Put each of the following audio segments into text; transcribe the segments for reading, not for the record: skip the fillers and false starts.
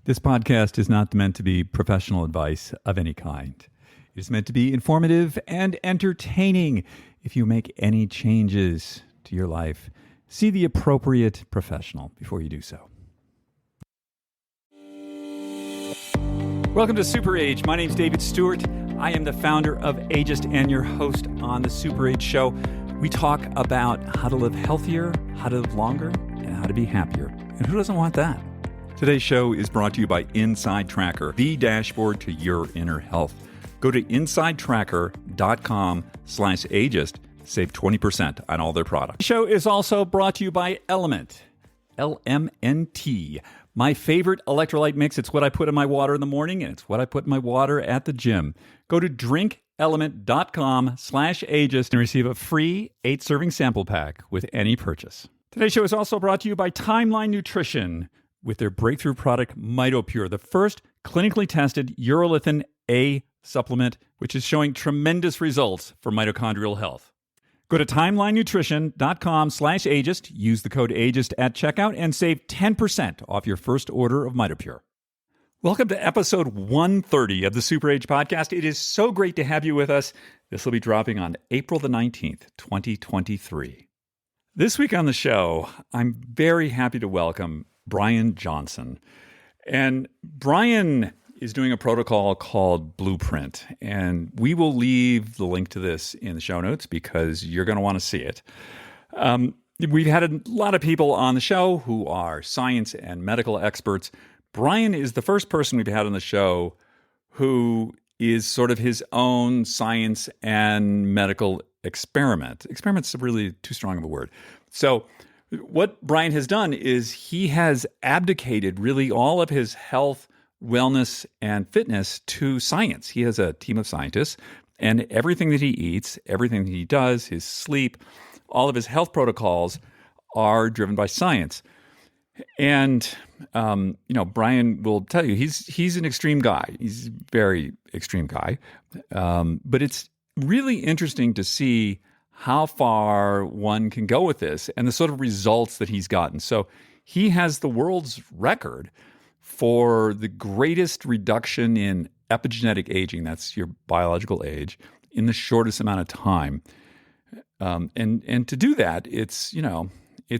This podcast is not meant to be professional advice of any kind. It is meant to be informative and entertaining. If you make any changes to your life, see the appropriate professional before you do so. Welcome to Super Age. My name is David Stewart. I am the founder of Ageist and your host on the Super Age Show. We talk about how to live healthier, how to live longer, and how to be happier. And who doesn't want that? Today's show is brought to you by Inside Tracker, the dashboard to your inner health. Go to insidetracker.com/ageist. Save 20% on all their products. The show is also brought to you by Element, LMNT. My favorite electrolyte mix. It's what I put in my water in the morning, and it's what I put in my water at the gym. Go to drinkelement.com/ageist and receive a free 8-serving sample pack with any purchase. Today's show is also brought to you by Timeline Nutrition with their breakthrough product, MitoPure, the first clinically tested urolithin A supplement, which is showing tremendous results for mitochondrial health. Go to timelinenutrition.com/ageist, use the code ageist at checkout, and save 10% off your first order of MitoPure. Welcome to episode 130 of the Super Age Podcast. It is so great to have you with us. This will be dropping on April the 19th, 2023. This week on the show, I'm very happy to welcome Bryan Johnson. And Bryan is doing a protocol called Blueprint. And we will leave the link to this in the show notes because you're going to want to see it. We've had a lot of people on the show who are science and medical experts. Bryan is the first person we've had on the show who is sort of his own science and medical experiment. Experiment's really too strong of a word. So what Bryan has done is he has abdicated really all of his health, wellness, and fitness to science. He has a team of scientists, and everything that he eats, everything that he does, his sleep, all of his health protocols are driven by science. And, Bryan will tell you, he's an extreme guy. He's a very extreme guy. But it's really interesting to see how far one can go with this and the sort of results that he's gotten. So he has the world's record for the greatest reduction in epigenetic aging, that's your biological age, in the shortest amount of time. And to do that, it's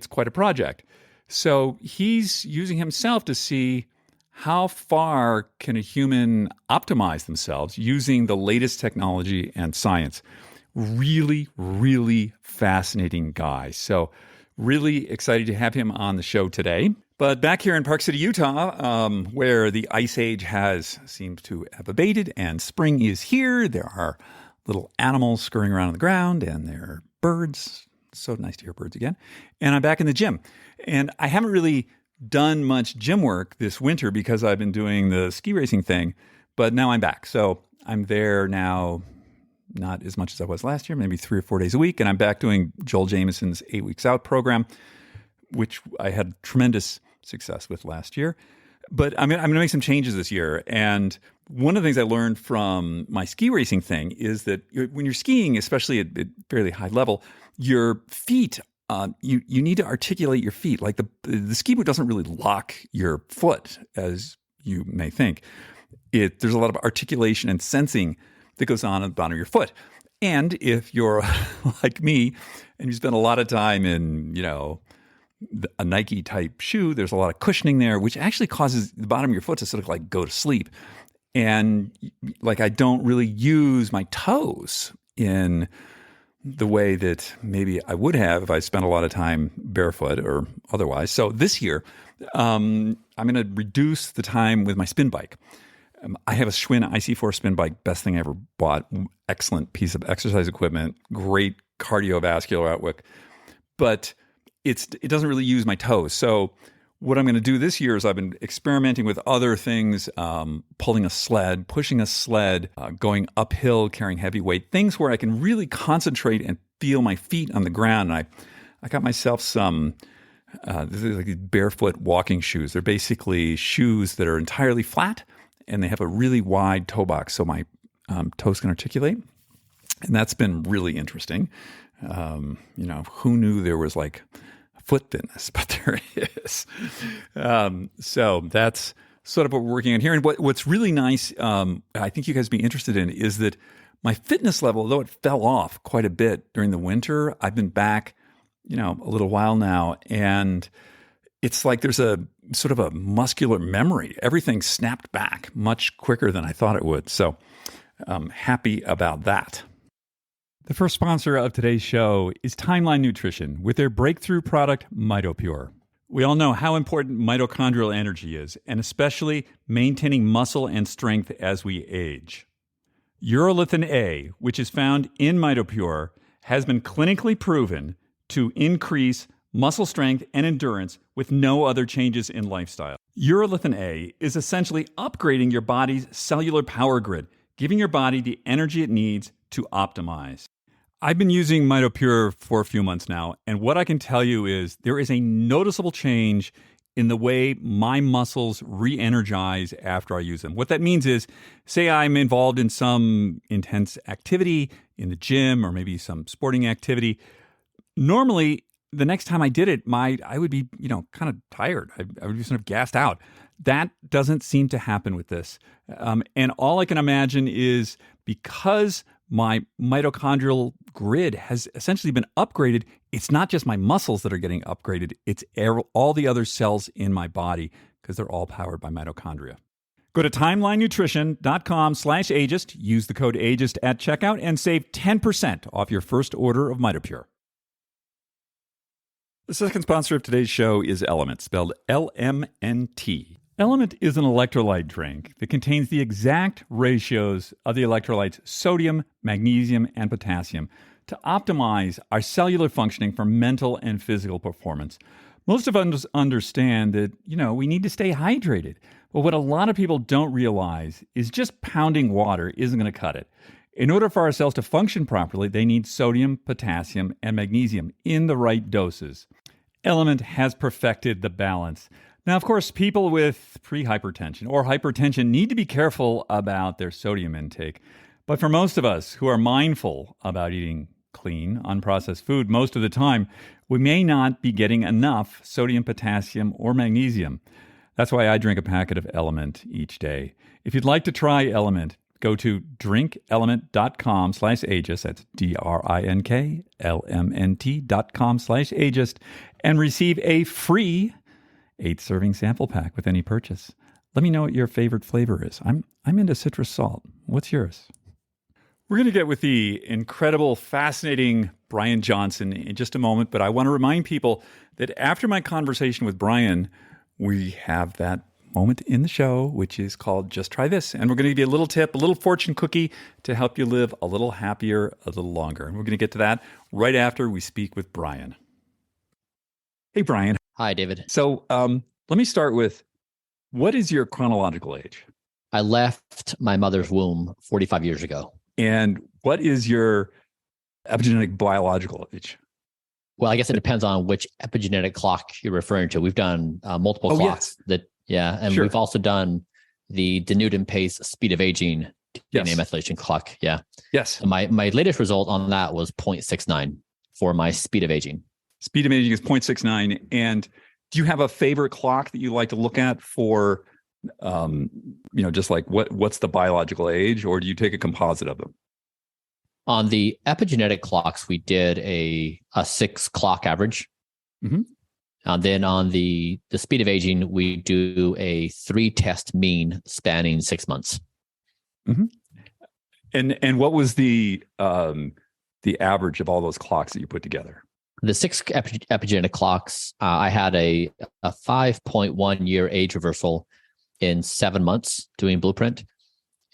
quite a project. So he's using himself to see how far can a human optimize themselves using the latest technology and science. Really, really fascinating guy. So really excited to have him on the show today. But back here in Park City, Utah, where the ice age seemed to have abated and spring is here, there are little animals scurrying around on the ground and there are birds. So nice to hear birds again. And I'm back in the gym. And I haven't really done much gym work this winter because I've been doing the ski racing thing, but now I'm back. So I'm there now, not as much as I was last year, maybe 3 or 4 days a week. And I'm back doing Joel Jamieson's 8 Weeks Out program, which I had tremendous success with last year. But I'm going to make some changes this year. And one of the things I learned from my ski racing thing is that when you're skiing, especially at fairly high level, your feet, you need to articulate your feet. Like the ski boot doesn't really lock your foot, as you may think. There's a lot of articulation and sensing that goes on at the bottom of your foot. And if you're like me and you spend a lot of time in, a Nike type shoe, there's a lot of cushioning there, which actually causes the bottom of your foot to sort of like go to sleep. And like I don't really use my toes in the way that maybe I would have if I spent a lot of time barefoot or otherwise. So this year, I'm going to reduce the time with my spin bike. I have a Schwinn IC4 spin bike, best thing I ever bought. Excellent piece of exercise equipment, great cardiovascular outlook, but it doesn't really use my toes. So what I'm going to do this year is I've been experimenting with other things, pulling a sled, pushing a sled, going uphill, carrying heavy weight, things where I can really concentrate and feel my feet on the ground. And I got myself some like barefoot walking shoes. They're basically shoes that are entirely flat, and they have a really wide toe box so my toes can articulate. And that's been really interesting. Who knew there was like foot fitness, but there is. So that's sort of what we're working on here. And what's really nice, I think you guys be interested in, is that my fitness level, though it fell off quite a bit during the winter, I've been back, a little while now, and it's like there's a sort of a muscular memory. Everything snapped back much quicker than I thought it would. So I'm happy about that. The first sponsor of today's show is Timeline Nutrition with their breakthrough product, MitoPure. We all know how important mitochondrial energy is, and especially maintaining muscle and strength as we age. Urolithin A, which is found in MitoPure, has been clinically proven to increase muscle strength and endurance with no other changes in lifestyle. Urolithin A is essentially upgrading your body's cellular power grid, giving your body the energy it needs to optimize. I've been using MitoPure for a few months now, and what I can tell you is there is a noticeable change in the way my muscles re-energize after I use them. What that means is, say I'm involved in some intense activity in the gym or maybe some sporting activity. Normally, the next time I did it, I would be, kind of tired. I would be sort of gassed out. That doesn't seem to happen with this. And all I can imagine is because my mitochondrial grid has essentially been upgraded, it's not just my muscles that are getting upgraded, it's all the other cells in my body because they're all powered by mitochondria. Go to timelinenutrition.com/ageist, use the code ageist at checkout, and save 10% off your first order of MitoPure. The second sponsor of today's show is Element, spelled LMNT. Element is an electrolyte drink that contains the exact ratios of the electrolytes sodium, magnesium, and potassium to optimize our cellular functioning for mental and physical performance. Most of us understand that, we need to stay hydrated. But what a lot of people don't realize is just pounding water isn't going to cut it. In order for our cells to function properly, they need sodium, potassium, and magnesium in the right doses. Element has perfected the balance. Now, of course, people with prehypertension or hypertension need to be careful about their sodium intake. But for most of us who are mindful about eating clean, unprocessed food most of the time, we may not be getting enough sodium, potassium, or magnesium. That's why I drink a packet of Element each day. If you'd like to try Element, go to drinkelement.com/ageist, that's DRINKLMNT.com/ageist, and receive a free 8-serving sample pack with any purchase. Let me know what your favorite flavor is. I'm into citrus salt. What's yours? We're going to get with the incredible, fascinating Bryan Johnson in just a moment, but I want to remind people that after my conversation with Bryan, we have that moment in the show, which is called Just Try This. And we're going to give you a little tip, a little fortune cookie to help you live a little happier, a little longer. And we're going to get to that right after we speak with Bryan. Hey, Bryan. Hi, David. So let me start with, what is your chronological age? I left my mother's womb 45 years ago. And what is your epigenetic biological age? Well, I guess it depends on which epigenetic clock you're referring to. We've done multiple clocks. And sure. We've also done the denudin pace speed of aging DNA methylation clock. Yeah. Yes. So my latest result on that was 0.69 for my speed of aging. Speed of aging is 0.69. And do you have a favorite clock that you like to look at for, just like what's the biological age, or do you take a composite of them? On the epigenetic clocks, we did a 6 clock average. Mm-hmm. And then on the speed of aging, we do a 3-test mean spanning 6 months. Mm-hmm. And what was the average of all those clocks that you put together? The 6 epigenetic clocks, I had a 5.1 year age reversal in 7 months doing Blueprint.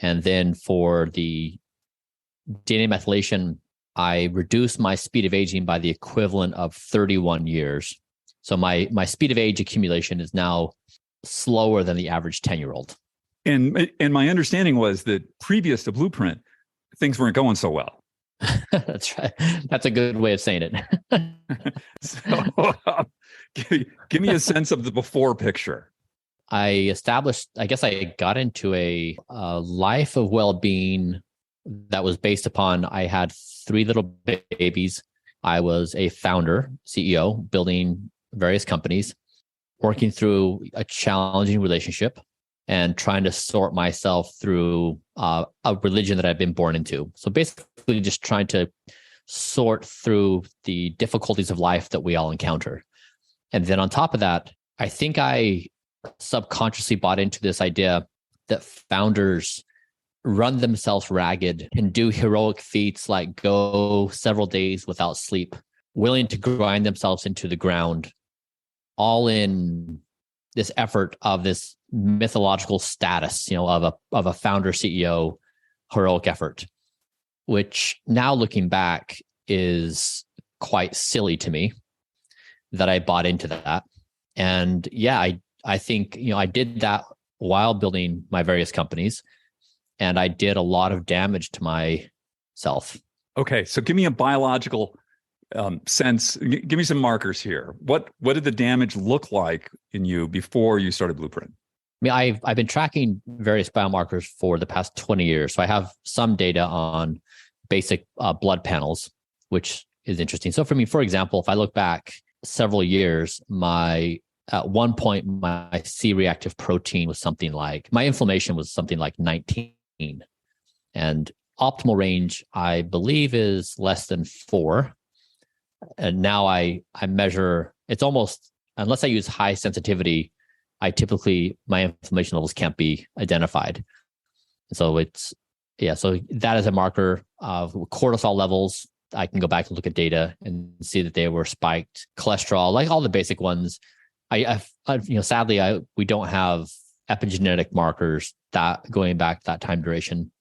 And then for the DNA methylation, I reduced my speed of aging by the equivalent of 31 years. So my speed of age accumulation is now slower than the average 10-year-old. And my understanding was that previous to Blueprint, things weren't going so well. That's right. That's a good way of saying it. So give me a sense of the before picture. I got into a life of well-being that was based upon, I had 3 little babies. I was a founder, CEO, building various companies, working through a challenging relationship and trying to sort myself through a religion that I've been born into. So basically just trying to sort through the difficulties of life that we all encounter. And then on top of that, I think I subconsciously bought into this idea that founders run themselves ragged and do heroic feats like go several days without sleep, willing to grind themselves into the ground, all in this effort of this mythological status, of a founder CEO heroic effort, which now looking back is quite silly to me that I bought into that. And yeah, I think, I did that while building my various companies, and I did a lot of damage to myself. Okay, so give me a biological sense. Give me some markers here. What did the damage look like in you before you started Blueprint? I mean, I've been tracking various biomarkers for the past 20 years. So I have some data on basic blood panels, which is interesting. So for example, if I look back several years, at one point, my C-reactive protein was something like, my inflammation was something like 19. And optimal range, I believe, is less than 4. And now I measure, it's almost, unless I use high sensitivity, my inflammation levels can't be identified. So so that is a marker of cortisol levels. I can go back and look at data and see that they were spiked. Cholesterol, like all the basic ones. Sadly, we don't have epigenetic markers that going back that time duration.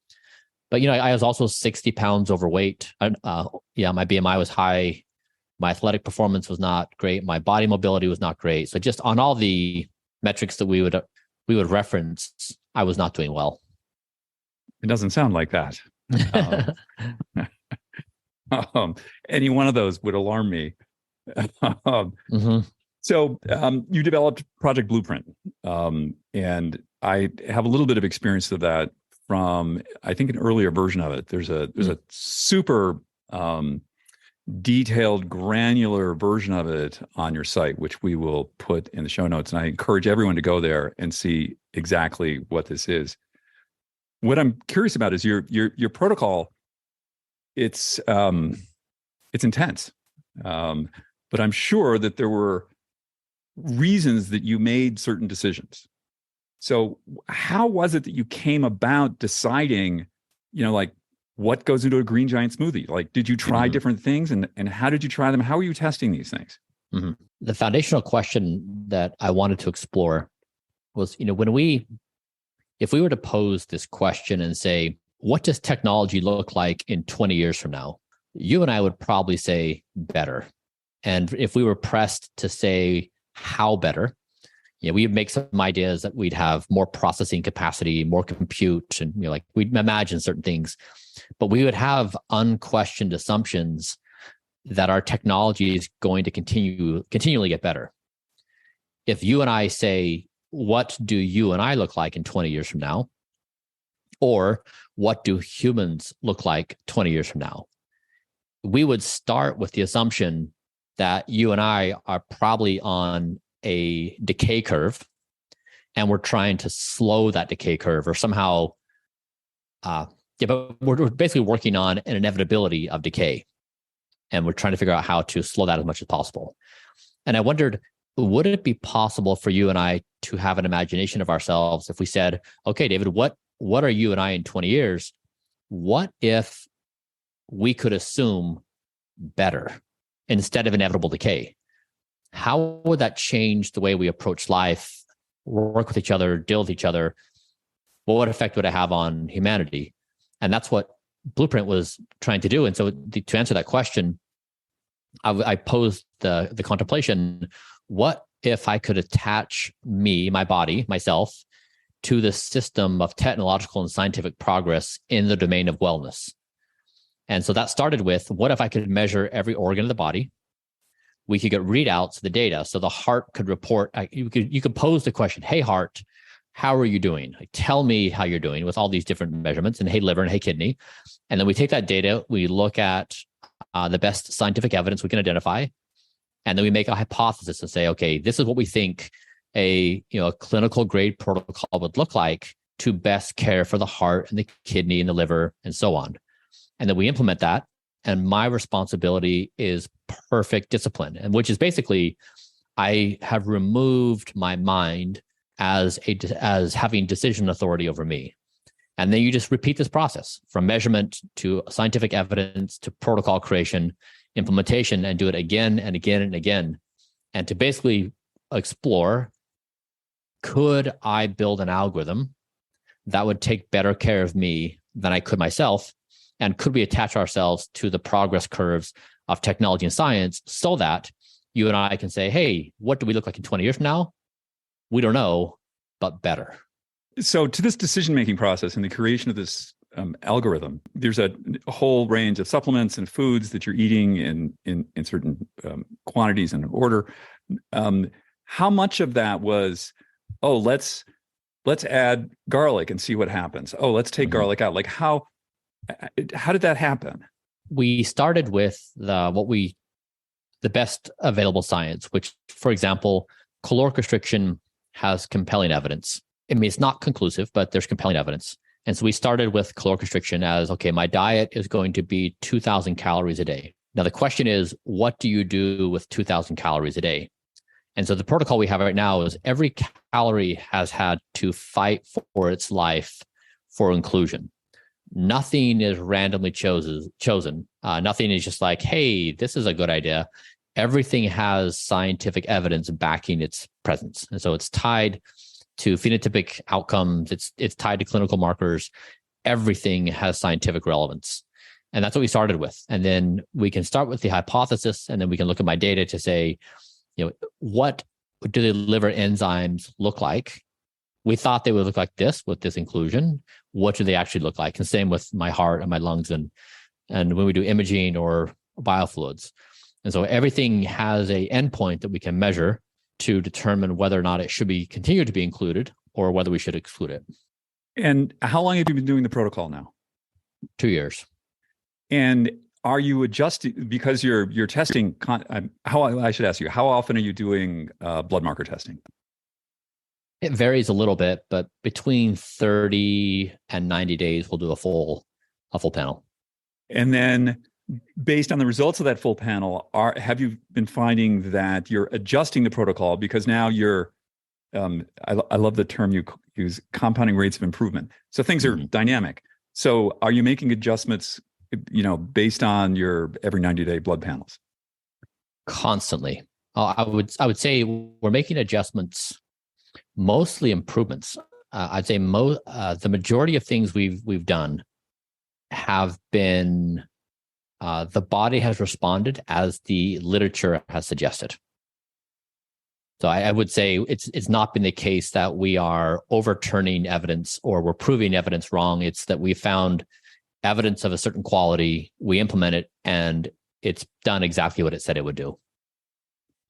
But, I was also 60 pounds overweight. My BMI was high. My athletic performance was not great. My body mobility was not great. So just on all the metrics that we would reference, I was not doing well. It doesn't sound like that. Any one of those would alarm me. Mm-hmm. So you developed Project Blueprint, and I have a little bit of experience of that from, I think, an earlier version of it. There's a super detailed, granular version of it on your site, which we will put in the show notes. And I encourage everyone to go there and see exactly what this is. What I'm curious about is your protocol. It's intense, but I'm sure that there were reasons that you made certain decisions. So how was it that you came about deciding, what goes into a green giant smoothie? Like, did you try different things, and how did you try them? How were you testing these things? Mm-hmm. The foundational question that I wanted to explore was, if we were to pose this question and say, what does technology look like in 20 years from now? You and I would probably say better. And if we were pressed to say how better, we'd make some ideas that we'd have more processing capacity, more compute, and we'd imagine certain things, but we would have unquestioned assumptions that our technology is going to continually get better. If you and I say, what do you and I look like in 20 years from now? Or what do humans look like 20 years from now? We would start with the assumption that you and I are probably on a decay curve, and we're trying to slow that decay curve, or somehow, but we're basically working on an inevitability of decay, and we're trying to figure out how to slow that as much as possible. And I wondered, would it be possible for you and I to have an imagination of ourselves if we said, okay, David, what are you and I in 20 years? What if we could assume better instead of inevitable decay? How would that change the way we approach life, work with each other, deal with each other? What effect would it have on humanity? And that's what Blueprint was trying to do. And so to answer that question, I posed the contemplation, what if I could attach my body, myself, to the system of technological and scientific progress in the domain of wellness? And so that started with, what if I could measure every organ of the body? We could get readouts of the data. So the heart could report, you could pose the question, hey, heart, how are you doing? Tell me how you're doing with all these different measurements, and hey, liver, and hey, kidney. And then we take that data, we look at the best scientific evidence we can identify, and then we make a hypothesis and say, okay, this is what we think a clinical grade protocol would look like to best care for the heart and the kidney and the liver and so on. And then we implement that. And my responsibility is perfect discipline, and which is basically I have removed my mind as having decision authority over me. And then you just repeat this process from measurement to scientific evidence to protocol creation, implementation, and do it again and again and again. And to basically explore, could I build an algorithm that would take better care of me than I could myself? And could we attach ourselves to the progress curves of technology and science so that you and I can say, hey, what do we look like in 20 years from now? We don't know, but better. So to this decision-making process and the creation of this algorithm, there's a whole range of supplements and foods that you're eating in certain quantities and order. How much of that was, oh, let's add garlic and see what happens. Oh, let's take garlic out. Like how did that happen? We started with the best available science, which, for example, caloric restriction has compelling evidence. I mean, it's not conclusive, but there's compelling evidence. And so we started with caloric restriction as, okay, my diet is going to be 2,000 calories a day. Now, the question is, what do you do with 2,000 calories a day? And so the protocol we have right now is every calorie has had to fight for its life for inclusion. Nothing is randomly chosen. Nothing is just like, hey, this is a good idea. Everything has scientific evidence backing its presence. And so it's tied to phenotypic outcomes. It's tied to clinical markers. Everything has scientific relevance. And that's what we started with. And then we can start with the hypothesis, and then we can look at my data to say, what do the liver enzymes look like? We thought they would look like this with this inclusion. What do they actually look like? And same with my heart and my lungs and when we do imaging or biofluids. And so everything has a endpoint that we can measure to determine whether or not it should be continued to be included or whether we should exclude it. And how long have you been doing the protocol now? 2 years. And are you adjusting because you're testing? I should ask you, how often are you doing blood marker testing? It varies a little bit, but between 30 and 90 days, we'll do a full panel. And then, based on the results of that full panel, have you been finding that you're adjusting the protocol because now you're? I love the term you use, compounding rates of improvement. So things are dynamic. So are you making adjustments, based on your every 90-day blood panels? Constantly. I would say we're making adjustments, mostly improvements. I'd say the majority of things we've done have been the body has responded as the literature has suggested. So I would say it's not been the case that we are overturning evidence or we're proving evidence wrong. It's that we found evidence of a certain quality, we implement it, and it's done exactly what it said it would do.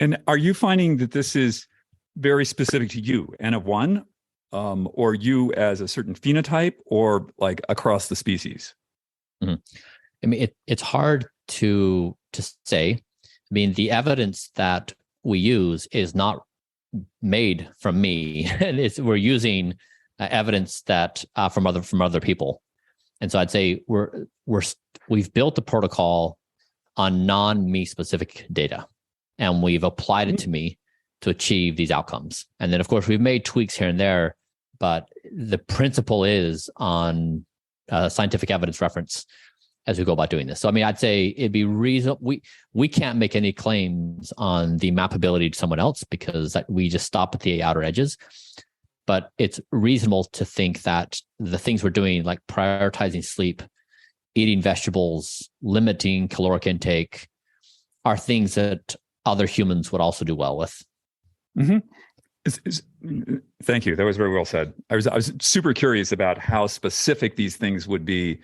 And are you finding that this is very specific to you, N of one, or you as a certain phenotype, or like across the species? Mm-hmm. I mean, it's hard to say. I mean, the evidence that we use is not made from me, and we're using evidence that from other people. And so I'd say we've built the protocol on non-me specific data, and we've applied it to me to achieve these outcomes. And then, of course, we've made tweaks here and there, but the principle is on scientific evidence reference as we go about doing this. So, I mean, I'd say it'd be reasonable. We can't make any claims on the mappability to someone else because we just stop at the outer edges. But it's reasonable to think that the things we're doing, like prioritizing sleep, eating vegetables, limiting caloric intake, are things that other humans would also do well with. Mm-hmm. Thank you. That was very well said. I was super curious about how specific these things would be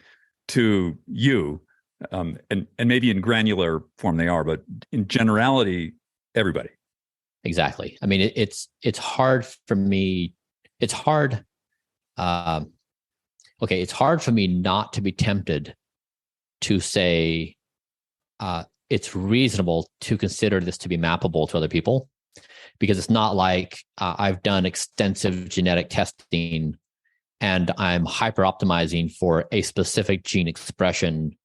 to you, and maybe in granular form they are, but in generality, everybody. Exactly. I mean, it's hard for me. It's hard. It's hard for me not to be tempted to say it's reasonable to consider this to be mappable to other people, because it's not like I've done extensive genetic testing and I'm hyper optimizing for a specific gene expression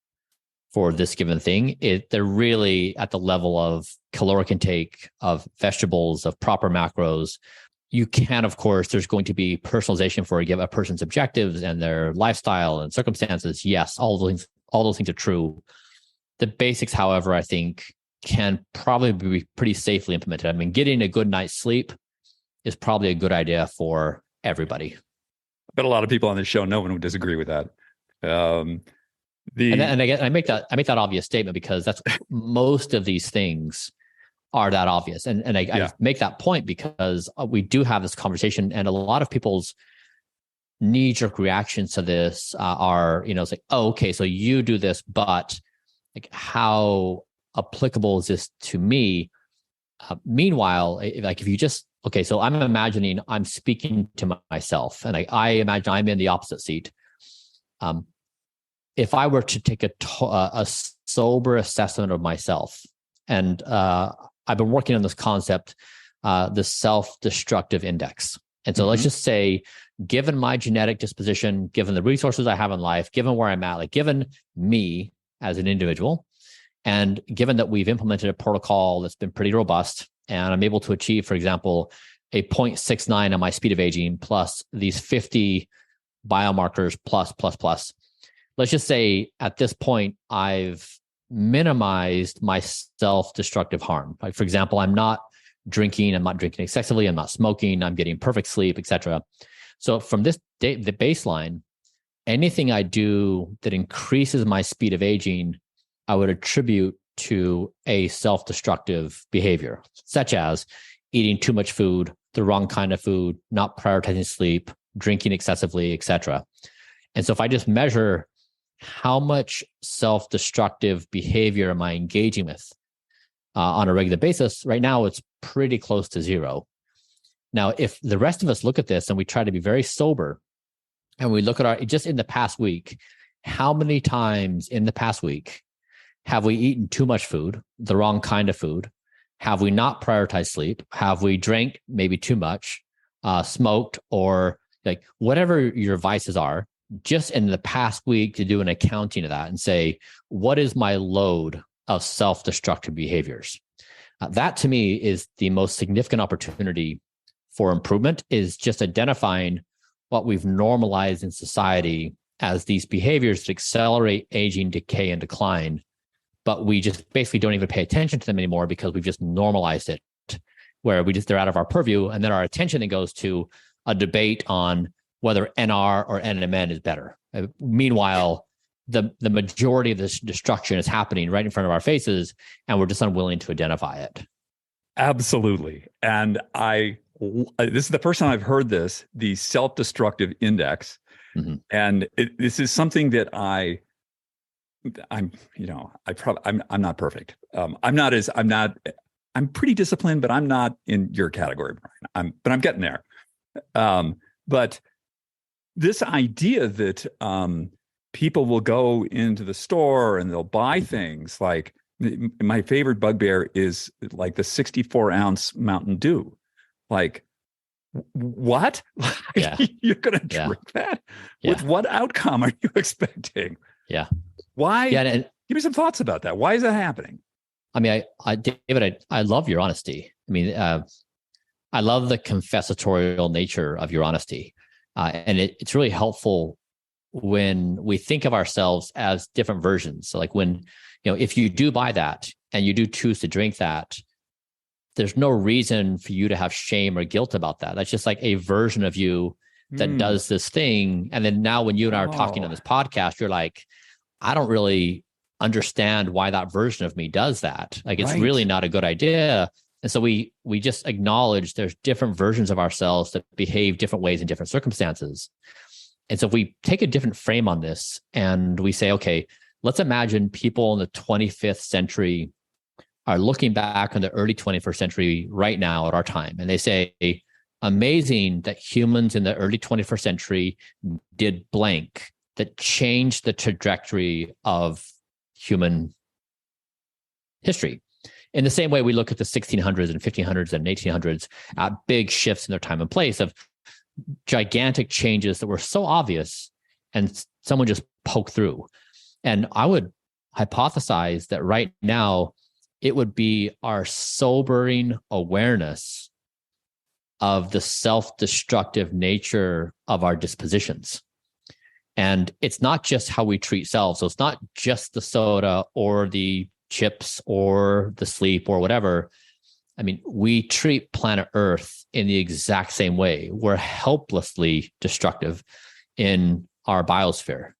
for this given thing. They're really at the level of caloric intake, of vegetables, of proper macros. You can, of course, there's going to be personalization for a person's objectives and their lifestyle and circumstances. Yes, all those things are true. The basics, however, I think can probably be pretty safely implemented. I mean, getting a good night's sleep is probably a good idea for everybody. I bet a lot of people on this show, no one would disagree with that. And I make that obvious statement because that's most of these things are that obvious. And I make that point because we do have this conversation, and a lot of people's knee-jerk reactions to this are, it's like, oh, okay, so you do this, but like, how applicable is this to me? Meanwhile, like if you just, okay, so I'm imagining I'm speaking to myself, and I imagine I'm in the opposite seat. If I were to take a sober assessment of myself, and I've been working on this concept, the self-destructive index. And so let's just say, given my genetic disposition, given the resources I have in life, given where I'm at, like given me as an individual, and given that we've implemented a protocol that's been pretty robust, and I'm able to achieve, for example, a 0.69 on my speed of aging plus these 50 biomarkers plus. Let's just say at this point, I've minimized my self-destructive harm. Like, for example, I'm not drinking excessively, I'm not smoking, I'm getting perfect sleep, etc. So from this the baseline, anything I do that increases my speed of aging, I would attribute to a self-destructive behavior, such as eating too much food, the wrong kind of food, not prioritizing sleep, drinking excessively, etc. And so if I just measure how much self-destructive behavior am I engaging with on a regular basis, right now it's pretty close to zero. Now, if the rest of us look at this and we try to be very sober, and we look at just in the past week, how many times in the past week have we eaten too much food, the wrong kind of food? Have we not prioritized sleep? Have we drank maybe too much, smoked, or like whatever your vices are? Just in the past week, to do an accounting of that and say, what is my load of self-destructive behaviors? That to me is the most significant opportunity for improvement, is just identifying what we've normalized in society as these behaviors that accelerate aging, decay, and decline, but we just basically don't even pay attention to them anymore because we've just normalized it, where they're out of our purview, and then our attention then goes to a debate on whether NR or NMN is better. Meanwhile, the majority of this destruction is happening right in front of our faces, and we're just unwilling to identify it. Absolutely. And this is the first time I've heard this, the self-destructive index. Mm-hmm. And this is something that I'm not perfect. I'm pretty disciplined, but I'm not in your category, Bryan. But I'm getting there. But this idea that people will go into the store and they'll buy things like, my favorite bugbear is like the 64-ounce Mountain Dew. Like, what? Yeah. You're going to drink that? Yeah. With what outcome are you expecting? Yeah. Why? Yeah, give me some thoughts about that. Why is that happening? I mean, David, I love your honesty. I mean, I love the confessatorial nature of your honesty. And it's really helpful when we think of ourselves as different versions. So like when, if you do buy that and you do choose to drink that, there's no reason for you to have shame or guilt about that. That's just like a version of you that does this thing. And then now when you and I are talking on this podcast, you're like, I don't really understand why that version of me does that. Like, it's really not a good idea. And so we just acknowledge there's different versions of ourselves that behave different ways in different circumstances. And so if we take a different frame on this and we say, okay, let's imagine people in the 25th century are looking back on the early 21st century right now at our time. And they say, amazing that humans in the early 21st century did blank that changed the trajectory of human history. In the same way we look at the 1600s and 1500s and 1800s at big shifts in their time and place of gigantic changes that were so obvious and someone just poked through. And I would hypothesize that right now it would be our sobering awareness of the self-destructive nature of our dispositions. And it's not just how we treat selves. So it's not just the soda or the chips or the sleep or whatever. I mean, we treat planet Earth in the exact same way. We're helplessly destructive in our biosphere.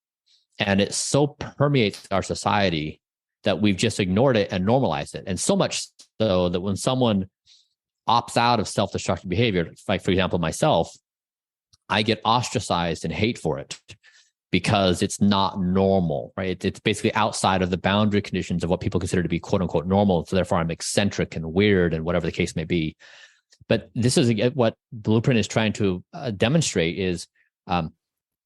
And it so permeates our society that we've just ignored it and normalized it. And so much so that when someone opts out of self-destructive behavior, like for example, myself, I get ostracized and hate for it because it's not normal, right? It's basically outside of the boundary conditions of what people consider to be quote unquote normal. So therefore I'm eccentric and weird and whatever the case may be. But this is what Blueprint is trying to demonstrate is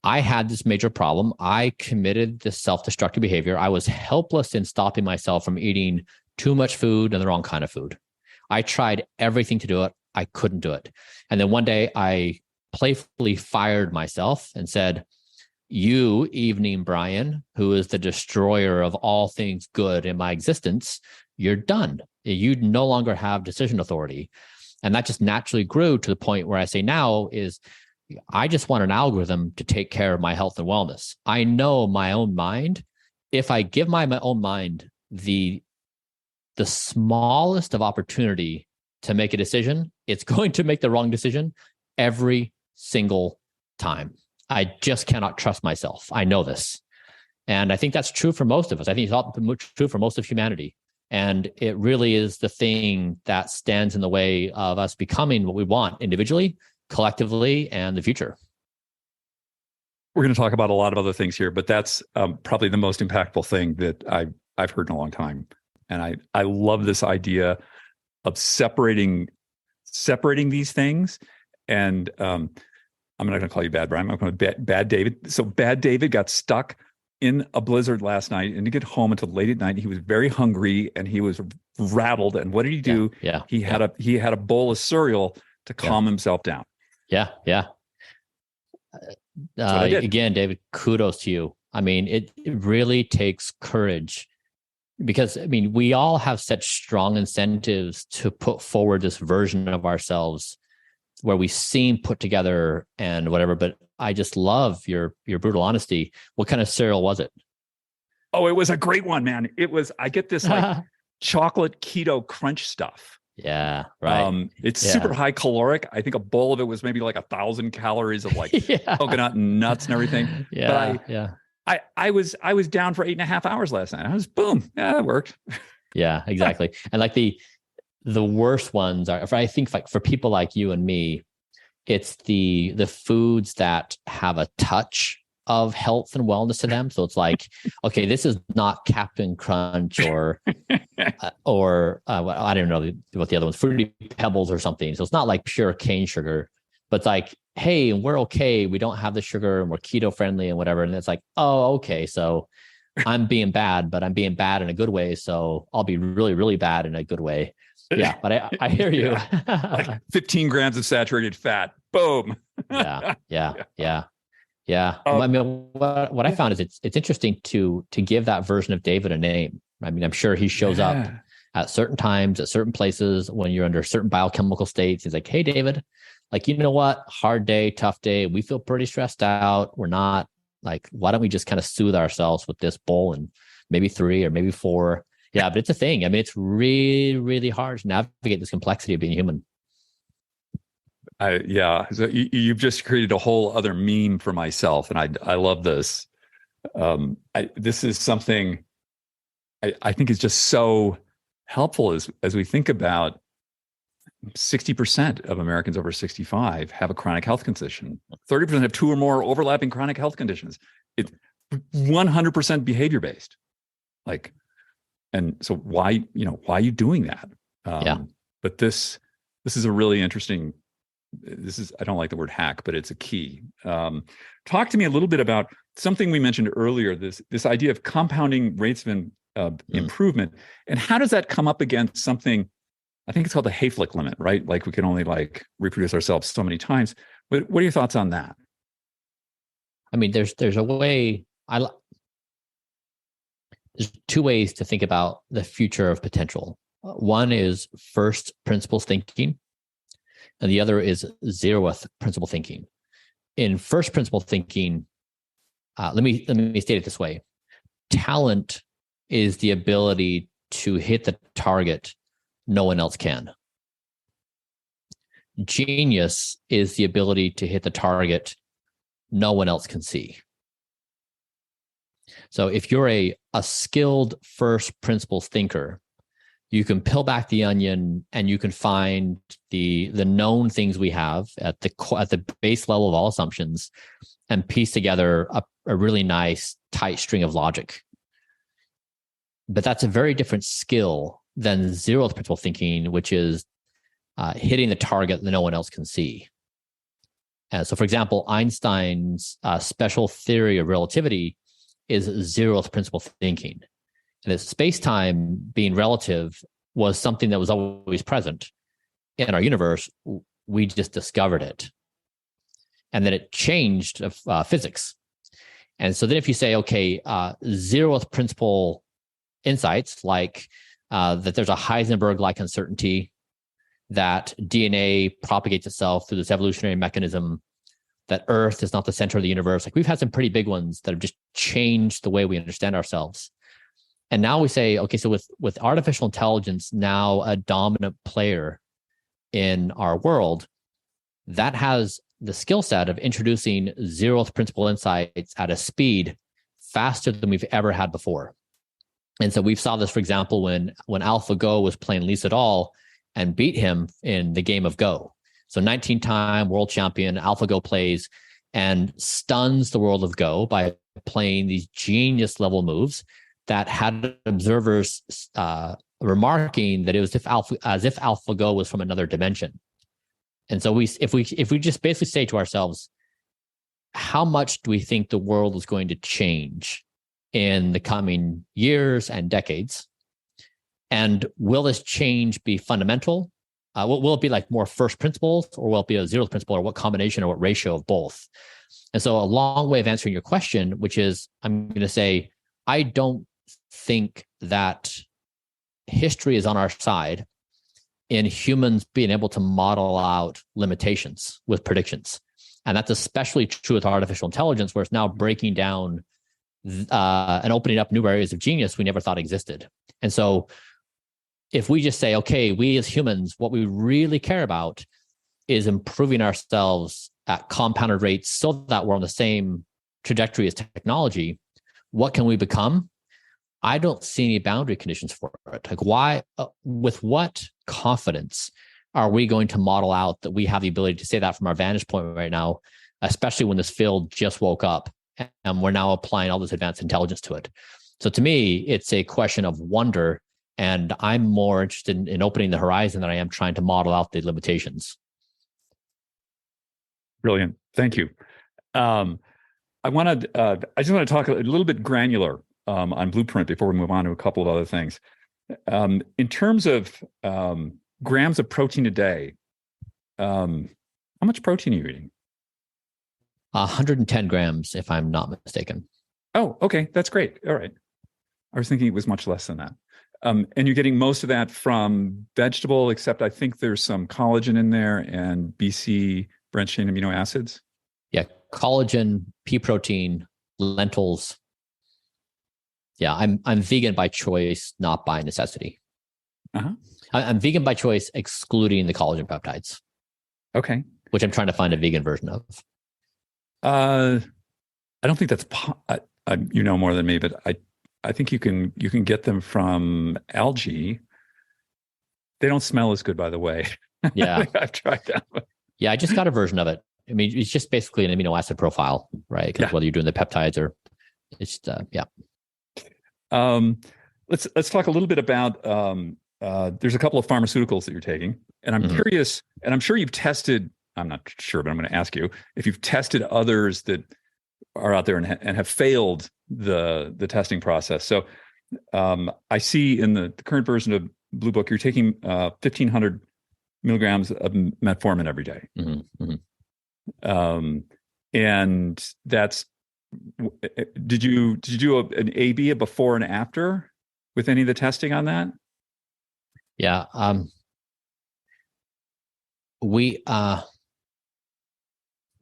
I had this major problem. I committed this self-destructive behavior. I was helpless in stopping myself from eating too much food and the wrong kind of food. I tried everything to do it. I couldn't do it. And then one day I playfully fired myself and said, you, evening Bryan, who is the destroyer of all things good in my existence, you're done. You no longer have decision authority. And that just naturally grew to the point where I say now is I just want an algorithm to take care of my health and wellness. I know my own mind. If I give my own mind the smallest of opportunity to make a decision, it's going to make the wrong decision every single time. I just cannot trust myself. I know this. And I think that's true for most of us. I think it's true for most of humanity. And it really is the thing that stands in the way of us becoming what we want individually, collectively, and the future. We're going to talk about a lot of other things here, but that's probably the most impactful thing that I've heard in a long time. And I love this idea of separating these things. And I'm not going to call you Bad Bryan. I'm going to Bad David. So Bad David got stuck in a blizzard last night and didn't get home until late at night. He was very hungry and he was rattled. And what did he do? He had a bowl of cereal to calm himself down. Again, David, kudos to you. I mean, it really takes courage because, I mean, we all have such strong incentives to put forward this version of ourselves where we seem put together and whatever, but I just love your brutal honesty. What kind of cereal was it? Oh, it was a great one, man. I get this like chocolate keto crunch stuff. Yeah, right. It's super high caloric. I think a bowl of it was maybe like 1,000 calories of like coconut and nuts and everything. I was down for 8.5 hours last night. I was boom. Yeah, that worked. Yeah, exactly. And like the worst ones are, I think like for people like you and me, it's the foods that have a touch of health and wellness to them. So it's like, okay, this is not Captain Crunch or I don't know what the other one's, Fruity Pebbles or something. So it's not like pure cane sugar, but it's like, hey, we're okay. We don't have the sugar and we're keto friendly and whatever. And it's like, oh, okay. So I'm being bad, but I'm being bad in a good way. So I'll be really, really bad in a good way. Yeah, but I hear you. Like 15 grams of saturated fat. Boom. Yeah. I mean, what I found is it's interesting to give that version of David a name. I mean, I'm sure he shows up at certain times, at certain places when you're under certain biochemical states. He's like, hey, David, like, you know what? Hard day, tough day. We feel pretty stressed out. We're not like, why don't we just kind of soothe ourselves with this bowl and maybe 3 or maybe 4. Yeah, but it's a thing. I mean, it's really, really hard to navigate this complexity of being human. So you've just created a whole other meme for myself, and I love this. This is something I think is just so helpful as we think about 60% of Americans over 65 have a chronic health condition. 30% have 2 or more overlapping chronic health conditions. It's 100% behavior based. Like, and so why are you doing that? But this is a really interesting. I don't like the word hack, but it's a key. Talk to me a little bit about something we mentioned earlier, this idea of compounding rates of improvement. And how does that come up against something? I think it's called the Hayflick limit, right? Like we can only like reproduce ourselves so many times. What are your thoughts on that? I mean, there's a way. There's two ways to think about the future of potential. One is first principles thinking, and the other is zeroth principle thinking. In first principle thinking, let me state it this way: talent is the ability to hit the target no one else can. Genius is the ability to hit the target no one else can see. So if you're a skilled first principles thinker, you can peel back the onion and you can find the known things we have at the base level of all assumptions and piece together a really nice tight string of logic. But that's a very different skill than zeroth principle thinking, which is hitting the target that no one else can see. And so, for example, Einstein's special theory of relativity is zeroth principle thinking. And that space-time being relative was something that was always present in our universe. We just discovered it. And then it changed physics. And so then if you say, okay, zeroth principle insights like that there's a Heisenberg-like uncertainty, that DNA propagates itself through this evolutionary mechanism, that Earth is not the center of the universe. Like we've had some pretty big ones that have just changed the way we understand ourselves. And now we say, okay, so with artificial intelligence now a dominant player in our world, that has the skill set of introducing zeroth principle insights at a speed faster than we've ever had before. And so we saw this, for example, when AlphaGo was playing Lee Sedol and beat him in the game of Go. So 19-time world champion AlphaGo plays and stuns the world of Go by playing these genius level moves that had observers remarking that it was as if AlphaGo was from another dimension. And so if we just basically say to ourselves, how much do we think the world is going to change in the coming years and decades? And will this change be fundamental? Will it be like more first principles, or will it be a zeroth principle, or what combination or what ratio of both? And so a long way of answering your question, which is, I'm going to say, I don't think that history is on our side in humans being able to model out limitations with predictions. And that's especially true with artificial intelligence, where it's now breaking down and opening up new areas of genius we never thought existed. And so if we just say, okay, we as humans, what we really care about is improving ourselves at compounded rates so that we're on the same trajectory as technology, what can we become? I don't see any boundary conditions for it. Like why, with what confidence are we going to model out that we have the ability to say that from our vantage point right now, especially when this field just woke up and we're now applying all this advanced intelligence to it? So to me, it's a question of wonder. And I'm more interested in opening the horizon than I am trying to model out the limitations. Brilliant. Thank you. I just want to talk a little bit granular on Blueprint before we move on to a couple of other things. In terms of grams of protein a day, how much protein are you eating? 110 grams, if I'm not mistaken. Oh, okay. That's great. All right. I was thinking it was much less than that. And you're getting most of that from vegetable, except I think there's some collagen in there and BC branched chain amino acids. Yeah, collagen, pea protein, lentils. Yeah, I'm vegan by choice, not by necessity. Uh-huh. I'm vegan by choice, excluding the collagen peptides. Okay. Which I'm trying to find a vegan version of. I don't think that's you know more than me, but I think you can get them from algae. They don't smell as good, by the way. Yeah. I've tried that. Yeah, I just got a version of it. I mean, it's just basically an amino acid profile, right? Because whether you're doing the peptides or it's yeah. Let's talk a little bit about there's a couple of pharmaceuticals that you're taking, and I'm curious, and I'm sure you've tested. I'm not sure, but I'm going to ask you if you've tested others that are out there and have failed the testing process. So I see in the current version of Blue Book, you're taking 1,500 milligrams of metformin every day. Mm-hmm. Mm-hmm. And that's, did you do an A/B, a before and after, with any of the testing on that? Yeah. We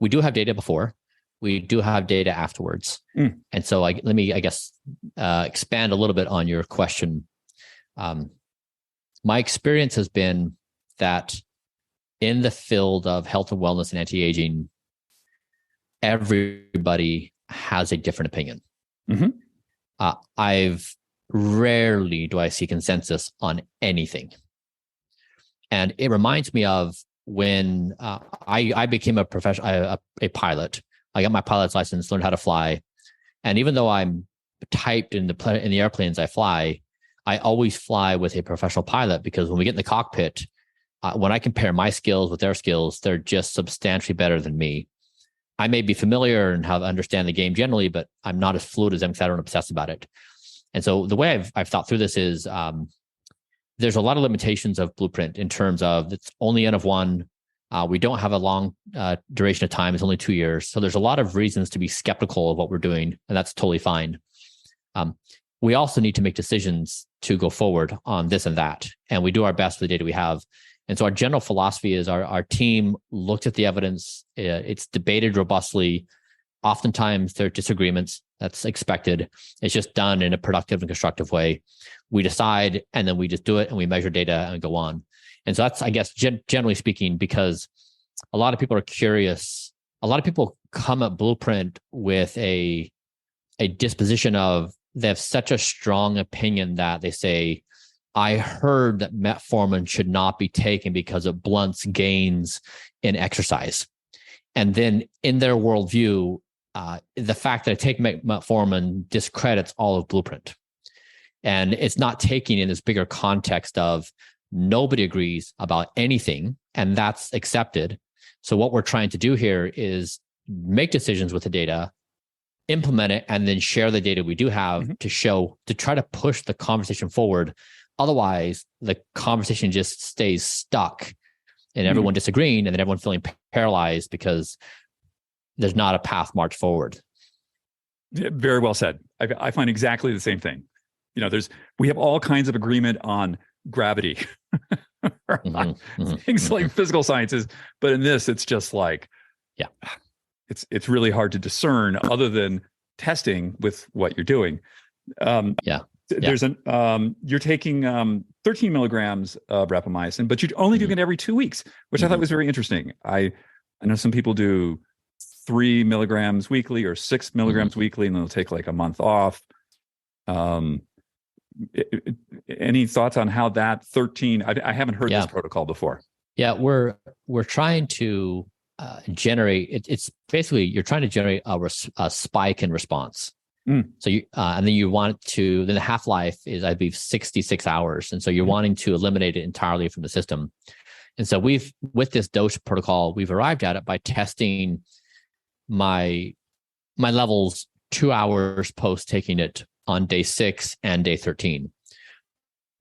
do have data before. We do have data afterwards. And so let me, I guess, expand a little bit on your question. My experience has been that in the field of health and wellness and anti-aging, everybody has a different opinion. Mm-hmm. I've rarely do I see consensus on anything. And it reminds me of when I became a professional, a pilot. I got my pilot's license, learned how to fly. And even though I'm typed in the airplanes I fly, I always fly with a professional pilot, because when we get in the cockpit, when I compare my skills with their skills, they're just substantially better than me. I may be familiar and understand the game generally, but I'm not as fluid as them because I don't obsess about it. And so the way I've thought through this is there's a lot of limitations of Blueprint in terms of it's only N of one. We don't have a long duration of time. It's only 2 years. So there's a lot of reasons to be skeptical of what we're doing, and that's totally fine. We also need to make decisions to go forward on this and that. And we do our best with the data we have. And so our general philosophy is our team looked at the evidence. It's debated robustly. Oftentimes there are disagreements. That's expected. It's just done in a productive and constructive way. We decide, and then we just do it, and we measure data and go on. And so that's, I guess, generally speaking, because a lot of people are curious. A lot of people come at Blueprint with a disposition of, they have such a strong opinion that they say, I heard that metformin should not be taken because it blunts gains in exercise. And then in their worldview, the fact that I take metformin discredits all of Blueprint. And it's not taking in this bigger context of nobody agrees about anything, and that's accepted. So what we're trying to do here is make decisions with the data, implement it, and then share the data we do have mm-hmm. to try to push the conversation forward. Otherwise, the conversation just stays stuck and everyone disagreeing, and then everyone feeling paralyzed because there's not a path march forward. Yeah, very well said. I find exactly the same thing. We have all kinds of agreement on gravity, things like physical sciences, but in this, it's just like, yeah, it's really hard to discern other than testing with what you're doing. There's you're taking 13 milligrams of rapamycin, but you're only doing it every 2 weeks, which I thought was very interesting. I know some people do 3 milligrams weekly or 6 milligrams weekly, and they'll take like a month off. Any thoughts on how that 13? I haven't heard this protocol before. Yeah, we're trying to generate. It's basically you're trying to generate a spike in response. So you and then you want to. Then the half-life is, I believe, 66 hours, and so you're wanting to eliminate it entirely from the system. And so with this dose protocol, we've arrived at it by testing my levels 2 hours post taking it on day 6 and day 13.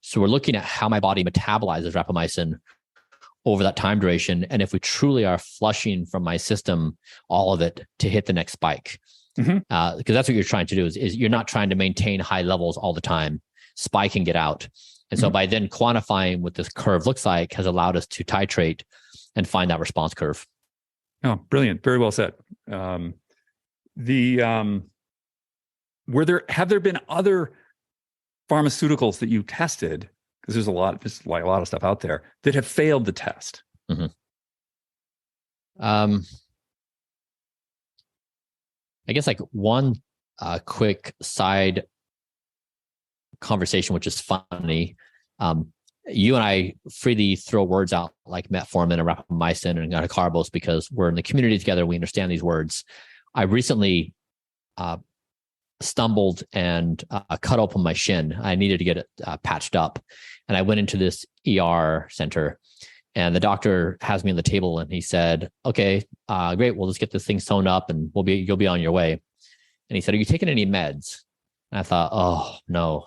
So we're looking at how my body metabolizes rapamycin over that time duration, and if we truly are flushing from my system all of it to hit the next spike. Because that's what you're trying to do is you're not trying to maintain high levels all the time, spike and get out. And so by then quantifying what this curve looks like has allowed us to titrate and find that response curve. Oh, brilliant. Very well said. Have there been other pharmaceuticals that you tested? Because there's a lot of stuff out there that have failed the test. I guess like one quick side conversation, which is funny. You and I freely throw words out like metformin and rapamycin and carbos because we're in the community together. We understand these words. I recently stumbled and cut open my shin. I needed to get it patched up. And I went into this ER center, and the doctor has me on the table and he said, okay, great. Well, let's get this thing sewn up and you'll be on your way. And he said, are you taking any meds? And I thought, oh no,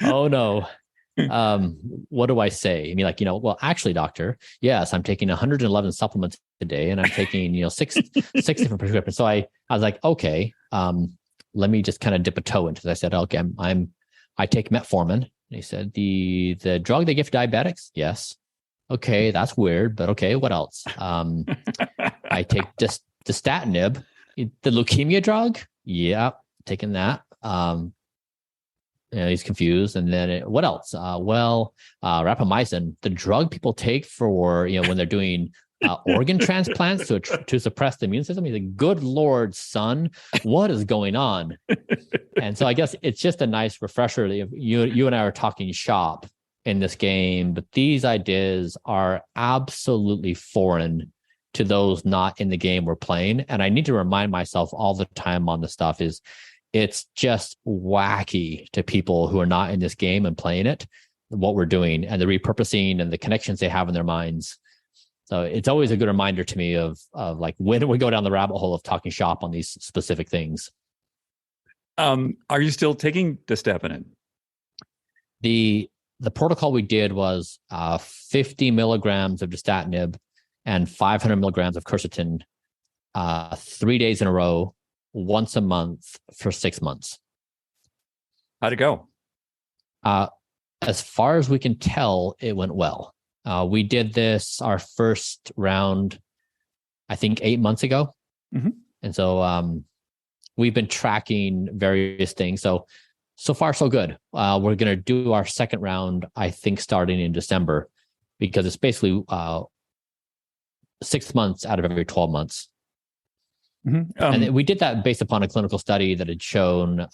Oh no. What do I say? I mean, like, well, actually, doctor, yes, I'm taking 111 supplements a day, and I'm taking, six different prescriptions. So I was like, okay, let me just kind of dip a toe into this. I said, okay, I take metformin. And he said, the drug they give for diabetics? Yes. Okay, that's weird, but okay, what else? I take dastatinib, the leukemia drug. Yeah, taking that. He's confused. And then what else? Rapamycin, the drug people take for, when they're doing organ transplants to suppress the immune system. He's like, good Lord, son, what is going on? And so I guess it's just a nice refresher. You and I are talking shop in this game, but these ideas are absolutely foreign to those not in the game we're playing. And I need to remind myself all the time on this stuff is it's just wacky to people who are not in this game and playing it, what we're doing and the repurposing and the connections they have in their minds. So it's always a good reminder to me of like, when do we go down the rabbit hole of talking shop on these specific things? Are you still taking dastatinib? The protocol we did was 50 milligrams of dastatinib and 500 milligrams of quercetin 3 days in a row, once a month for 6 months. How'd it go? As far as we can tell, it went well. We did this our first round, I think 8 months ago. Mm-hmm. And so we've been tracking various things. So far, so good. We're going to do our second round, I think, starting in December, because it's basically 6 months out of every 12 months. Mm-hmm. And we did that based upon a clinical study that had shown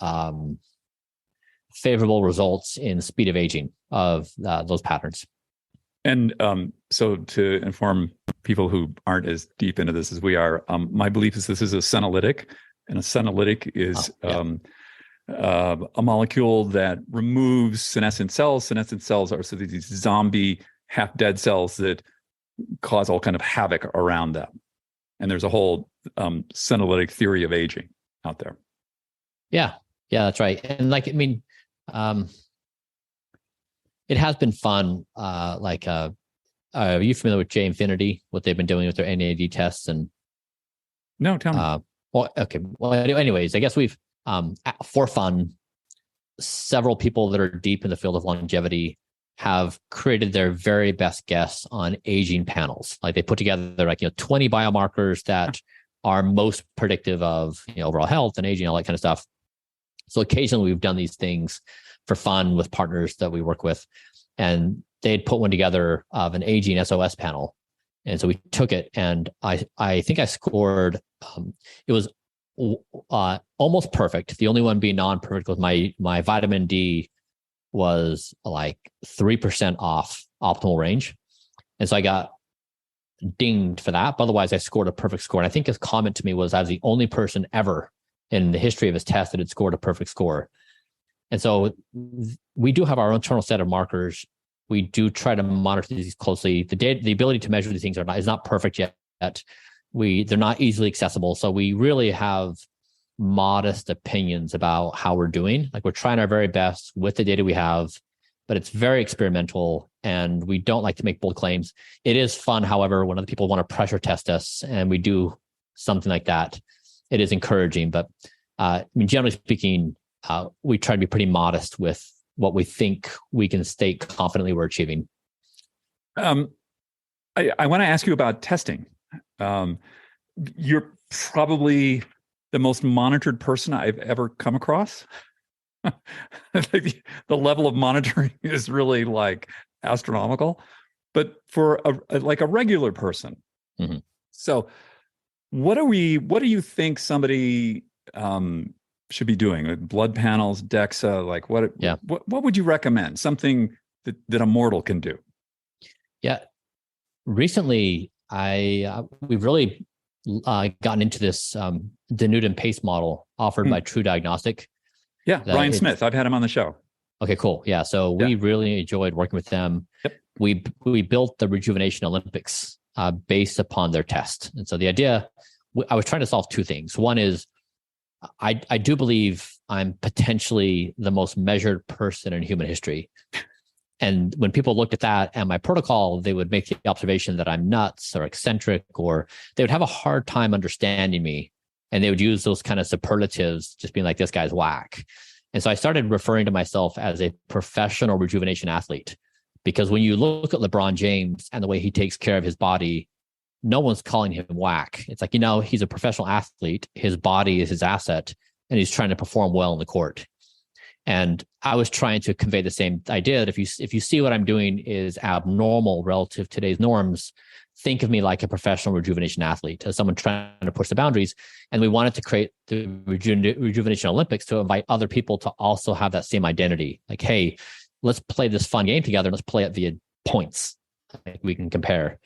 favorable results in speed of aging of those patterns. And so to inform people who aren't as deep into this as we are, my belief is this is a senolytic, and a senolytic is a molecule that removes senescent cells. Senescent cells are so these zombie, half-dead cells that cause all kind of havoc around them. And there's a whole senolytic theory of aging out there. Yeah, that's right. And like, I mean, it has been fun. Are you familiar with J Infinity, what they've been doing with their NAD tests? And no, tell me. Well, okay. Well, anyways, I guess we've, for fun, several people that are deep in the field of longevity have created their very best guess on aging panels. Like they put together 20 biomarkers that are most predictive of overall health and aging, all that kind of stuff. So occasionally we've done these things for fun with partners that we work with, and they'd put one together of an aging SOS panel. And so we took it, and I think I scored, it was almost perfect. The only one being non-perfect was my vitamin D was like 3% off optimal range. And so I got dinged for that. But otherwise I scored a perfect score. And I think his comment to me was I was the only person ever in the history of his test that had scored a perfect score. And so we do have our internal set of markers. We do try to monitor these closely. The ability to measure these things is not perfect yet. They're not easily accessible. So we really have modest opinions about how we're doing. Like we're trying our very best with the data we have, but it's very experimental and we don't like to make bold claims. It is fun, however, when other people want to pressure test us and we do something like that, it is encouraging. But generally speaking, we try to be pretty modest with what we think we can state confidently we're achieving. I want to ask you about testing. You're probably the most monitored person I've ever come across. The level of monitoring is really like astronomical, but for a regular person. Mm-hmm. So what do you think somebody should be doing? Like blood panels, DEXA, like what would you recommend? Something that a mortal can do? Yeah. Recently, we've really gotten into this Denudin pace model offered by True Diagnostic. Yeah, Brian Smith. I've had him on the show. Okay, cool. Yeah, so we really enjoyed working with them. Yep. We built the Rejuvenation Olympics based upon their test. And so the idea, I was trying to solve two things. One is I do believe I'm potentially the most measured person in human history. And when people looked at that and my protocol, they would make the observation that I'm nuts or eccentric, or they would have a hard time understanding me. And they would use those kind of superlatives, just being like, this guy's whack. And so I started referring to myself as a professional rejuvenation athlete, because when you look at LeBron James and the way he takes care of his body, no one's calling him whack. It's like, he's a professional athlete. His body is his asset, and he's trying to perform well in the court. And I was trying to convey the same idea that if you see what I'm doing is abnormal relative to today's norms, think of me like a professional rejuvenation athlete, as someone trying to push the boundaries. And we wanted to create the Rejuvenation Olympics to invite other people to also have that same identity. Like, hey, let's play this fun game together. Let's play it via points. Like, we can compare.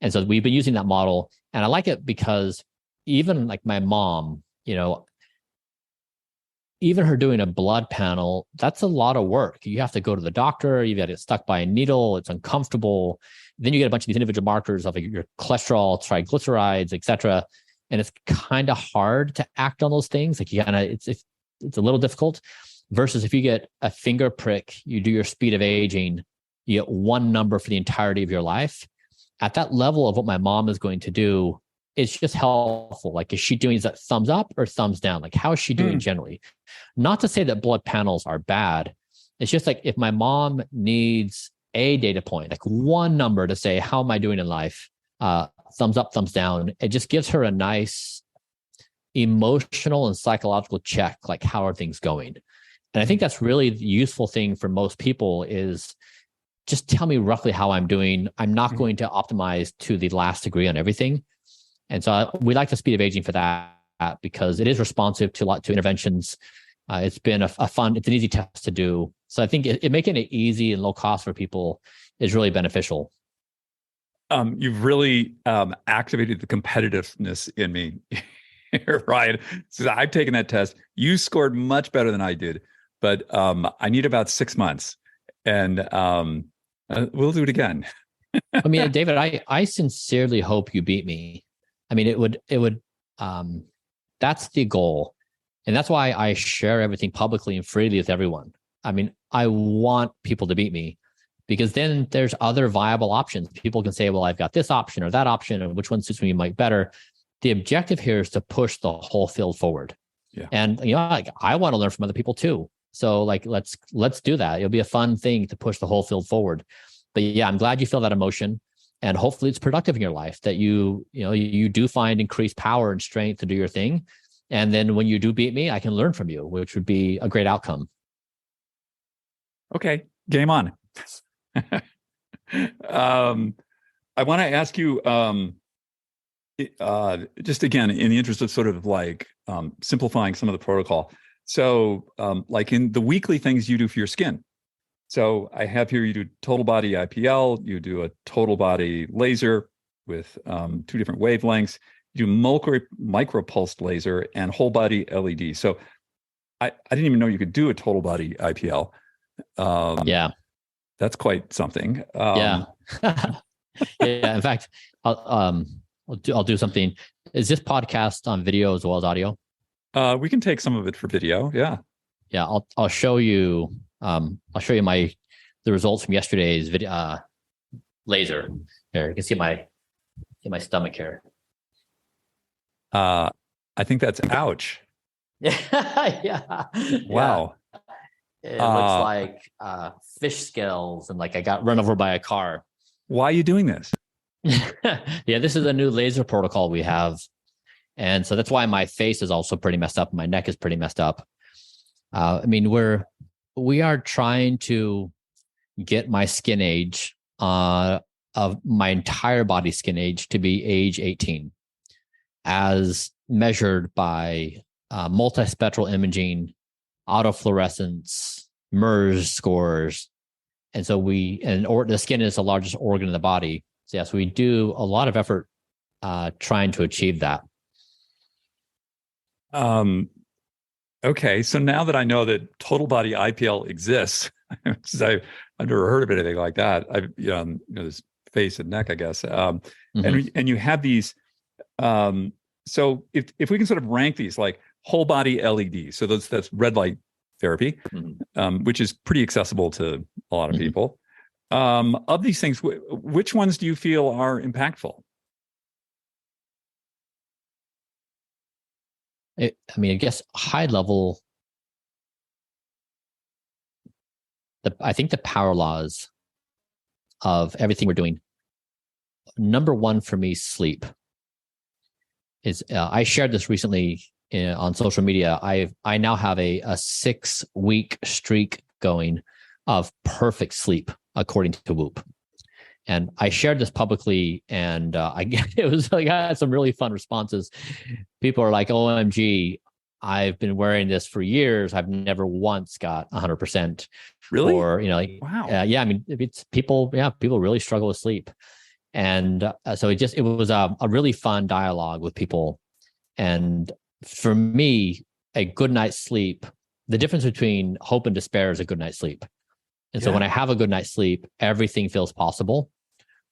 And so we've been using that model. And I like it because even like my mom, even her doing a blood panel, that's a lot of work. You have to go to the doctor. You've got to get stuck by a needle. It's uncomfortable. Then you get a bunch of these individual markers of your cholesterol, triglycerides, et cetera. And it's kind of hard to act on those things. Like it's a little difficult versus if you get a finger prick, you do your speed of aging, you get one number for the entirety of your life. At that level of what my mom is going to do, it's just helpful. Like, is she doing, is that thumbs up or thumbs down? Like, how is she doing generally? Not to say that blood panels are bad. It's just like, if my mom needs a data point, like one number to say, how am I doing in life? Thumbs up, thumbs down. It just gives her a nice emotional and psychological check. Like, how are things going? And I think that's really the useful thing for most people is just tell me roughly how I'm doing. I'm not going to optimize to the last degree on everything. And so we like the speed of aging for that because it is responsive to interventions. It's been a fun, it's an easy test to do. So I think it making it easy and low cost for people is really beneficial. You've really activated the competitiveness in me, Ryan. So I've taken that test. You scored much better than I did, but I need about 6 months, and we'll do it again. I mean, David, I sincerely hope you beat me. I mean, it would, that's the goal. And that's why I share everything publicly and freely with everyone. I mean, I want people to beat me because then there's other viable options. People can say, well, I've got this option or that option, and which one suits me might better. The objective here is to push the whole field forward. Yeah. And, like, I want to learn from other people too. So like, let's do that. It'll be a fun thing to push the whole field forward. But yeah, I'm glad you feel that emotion. And hopefully it's productive in your life that you do find increased power and strength to do your thing. And then when you do beat me, I can learn from you, which would be a great outcome. Okay, game on. I want to ask you, just again, in the interest of sort of like simplifying some of the protocol. So like in the weekly things you do for your skin. So I have here, you do total body IPL, you do a total body laser with 2 different wavelengths, you do micropulsed laser and whole body LED. So I didn't even know you could do a total body IPL. Yeah. That's quite something. Yeah. Yeah. In fact, I'll do something. Is this podcast on video as well as audio? We can take some of it for video. Yeah. Yeah. I'll show you. I'll show you the results from yesterday's video laser. Here, you can see my stomach here. I think that's ouch. Yeah. Yeah. Wow. It looks like fish scales, and like I got run over by a car. Why are you doing this? Yeah, this is a new laser protocol we have. And so that's why my face is also pretty messed up. My neck is pretty messed up. I mean, we are trying to get my skin age of my entire body skin age to be age 18 as measured by multispectral imaging, autofluorescence, MERS scores. And so the skin is the largest organ in the body. So yes, we do a lot of effort trying to achieve that. Okay, so now that I know that total body IPL exists, I've never heard of anything like that. I've this face and neck, I guess. And you have these So if we can sort of rank these like whole body LED, so that's red light therapy, which is pretty accessible to a lot of people. Of these things, which ones do you feel are impactful? I mean, I guess high level, I think the power laws of everything we're doing. Number one for me, sleep. Is I shared this recently on social media. I now have a 6-week streak going of perfect sleep according to Whoop, and I shared this publicly, and it was like I had some really fun responses. People are like, "OMG, I've been wearing this for years. I've never once got 100%." Really? Or wow. Yeah. I mean, it's people. Yeah, people really struggle with sleep. And so it was a really fun dialogue with people. And for me, a good night's sleep, the difference between hope and despair is a good night's sleep. And so when I have a good night's sleep, everything feels possible.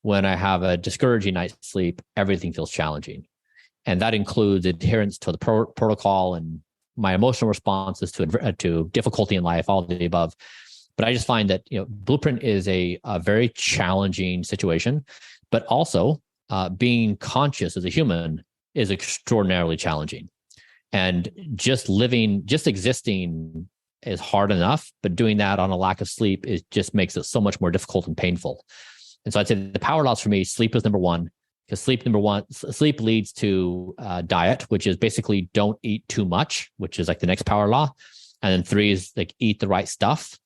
When I have a discouraging night's sleep, everything feels challenging. And that includes adherence to the protocol and my emotional responses to difficulty in life, all of the above. But I just find that Blueprint is a very challenging situation. But also, being conscious as a human is extraordinarily challenging. And just existing is hard enough, but doing that on a lack of sleep just makes it so much more difficult and painful. And so I'd say the power laws for me, sleep is number one, because sleep leads to diet, which is basically don't eat too much, which is like the next power law. And then 3 is like eat the right stuff.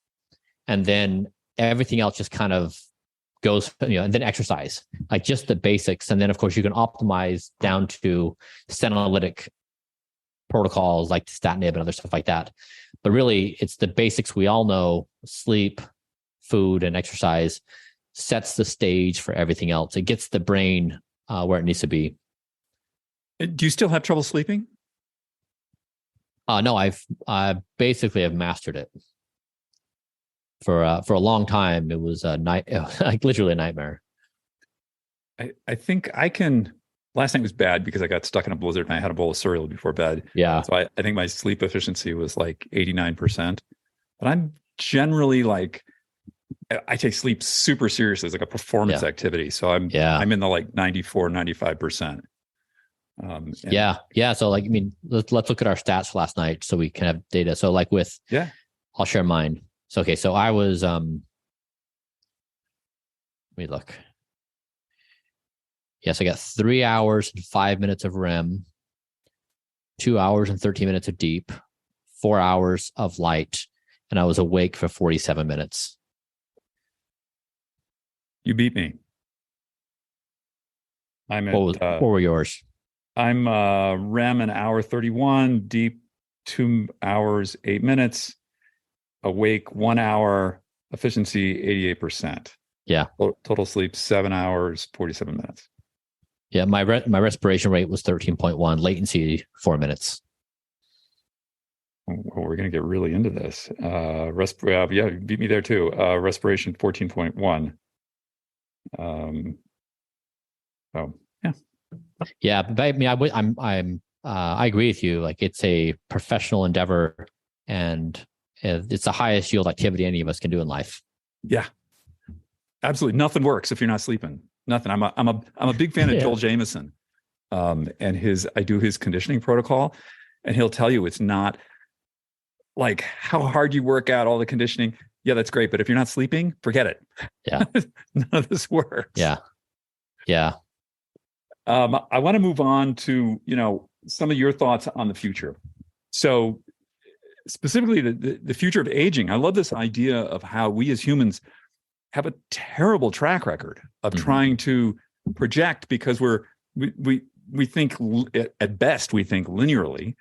And then everything else just kind of goes, and then exercise, like just the basics. And then of course you can optimize down to senolytic protocols like statinib and other stuff like that. But really it's the basics we all know: sleep, food, and exercise sets the stage for everything else. It gets the brain where it needs to be. Do you still have trouble sleeping? No, I basically have mastered it. For a long time, it was like literally a nightmare. I think I can. Last night was bad because I got stuck in a blizzard and I had a bowl of cereal before bed. Yeah. So I think my sleep efficiency was like 89%. But I'm generally like, I take sleep super seriously. It's like a performance activity. So I'm in the like 94, 95%. Yeah. So like, I mean, let's look at our stats last night so we can have data. So like I'll share mine. So, okay. So I was, let me look. Yes, I got 3 hours and 5 minutes of REM, 2 hours and 13 minutes of deep, 4 hours of light, and I was awake for 47 minutes. You beat me. What were yours? I'm REM an hour 31, deep 2 hours 8 minutes, awake 1 hour, efficiency 88%. Yeah. Total sleep 7 hours 47 minutes. Yeah, my respiration rate was 13.1, latency 4 minutes. Well, we're going to get really into this. You beat me there too. Respiration 14.1. Yeah, but I mean, I agree with you. Like, it's a professional endeavor, and it's the highest yield activity any of us can do in life. Yeah, absolutely. Nothing works if you're not sleeping. Nothing. I'm a big fan of Joel Jamieson, and I do his conditioning protocol, and he'll tell you it's not like how hard you work out, all the conditioning. Yeah, that's great, but if you're not sleeping, forget it. Yeah, none of this works. Yeah. I want to move on to some of your thoughts on the future. So specifically the future of aging. I love this idea of how we as humans have a terrible track record of trying to project, because we think at best we think linearly,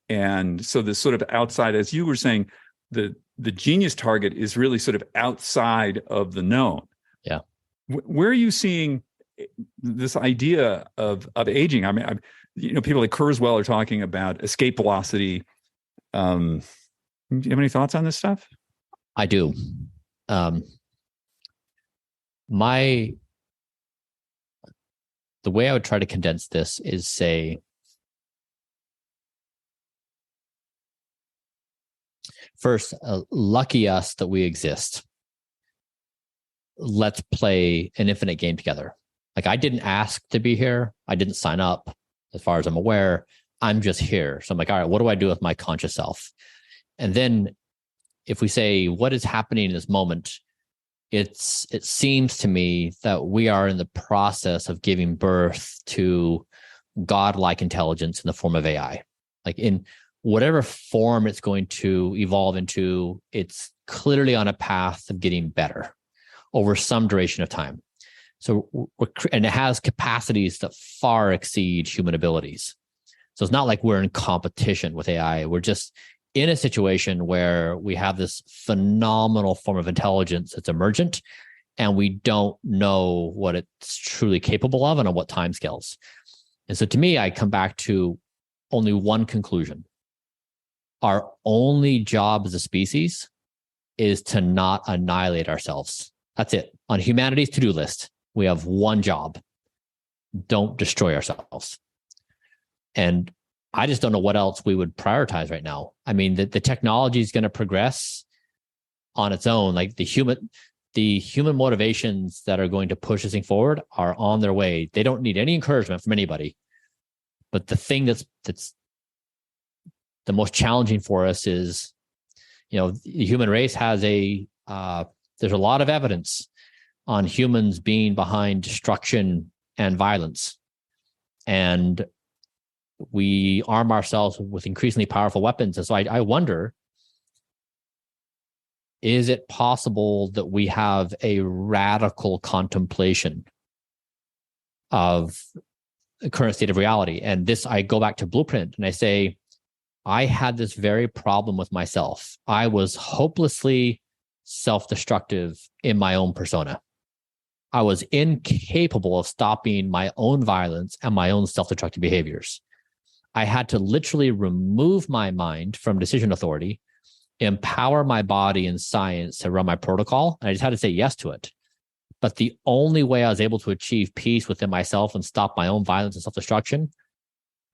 and so this sort of outside, as you were saying, the genius target is really sort of outside of the known. Yeah, where are you seeing this idea of aging? I mean, people like Kurzweil are talking about escape velocity. Do you have any thoughts on this stuff? I do. The the way I would try to condense this is say, first, lucky us that we exist. Let's play an infinite game together. Like, I didn't ask to be here. I didn't sign up, as far as I'm aware. I'm just here. So I'm like, all right, what do I do with my conscious self? And then if we say, what is happening in this moment? It seems to me that we are in the process of giving birth to godlike intelligence in the form of AI. Like, in whatever form it's going to evolve into, it's clearly on a path of getting better over some duration of time. So, and it has capacities that far exceed human abilities. So it's not like we're in competition with AI. We're just in a situation where we have this phenomenal form of intelligence that's emergent, and we don't know what it's truly capable of and on what timescales. And so to me, I come back to only one conclusion. Our only job as a species is to not annihilate ourselves. That's it. On humanity's to-do list, we have one job. Don't destroy ourselves. And I just don't know what else we would prioritize right now. I mean, the technology is going to progress on its own. Like, the human motivations that are going to push this thing forward are on their way. They don't need any encouragement from anybody. But the thing that's the most challenging for us is, the human race has there's a lot of evidence on humans being behind destruction and violence. And we arm ourselves with increasingly powerful weapons. And so I wonder, is it possible that we have a radical contemplation of the current state of reality? And this, I go back to Blueprint and I say, I had this very problem with myself. I was hopelessly self-destructive in my own persona. I was incapable of stopping my own violence and my own self-destructive behaviors. I had to literally remove my mind from decision authority, empower my body and science to run my protocol. And I just had to say yes to it. But the only way I was able to achieve peace within myself and stop my own violence and self-destruction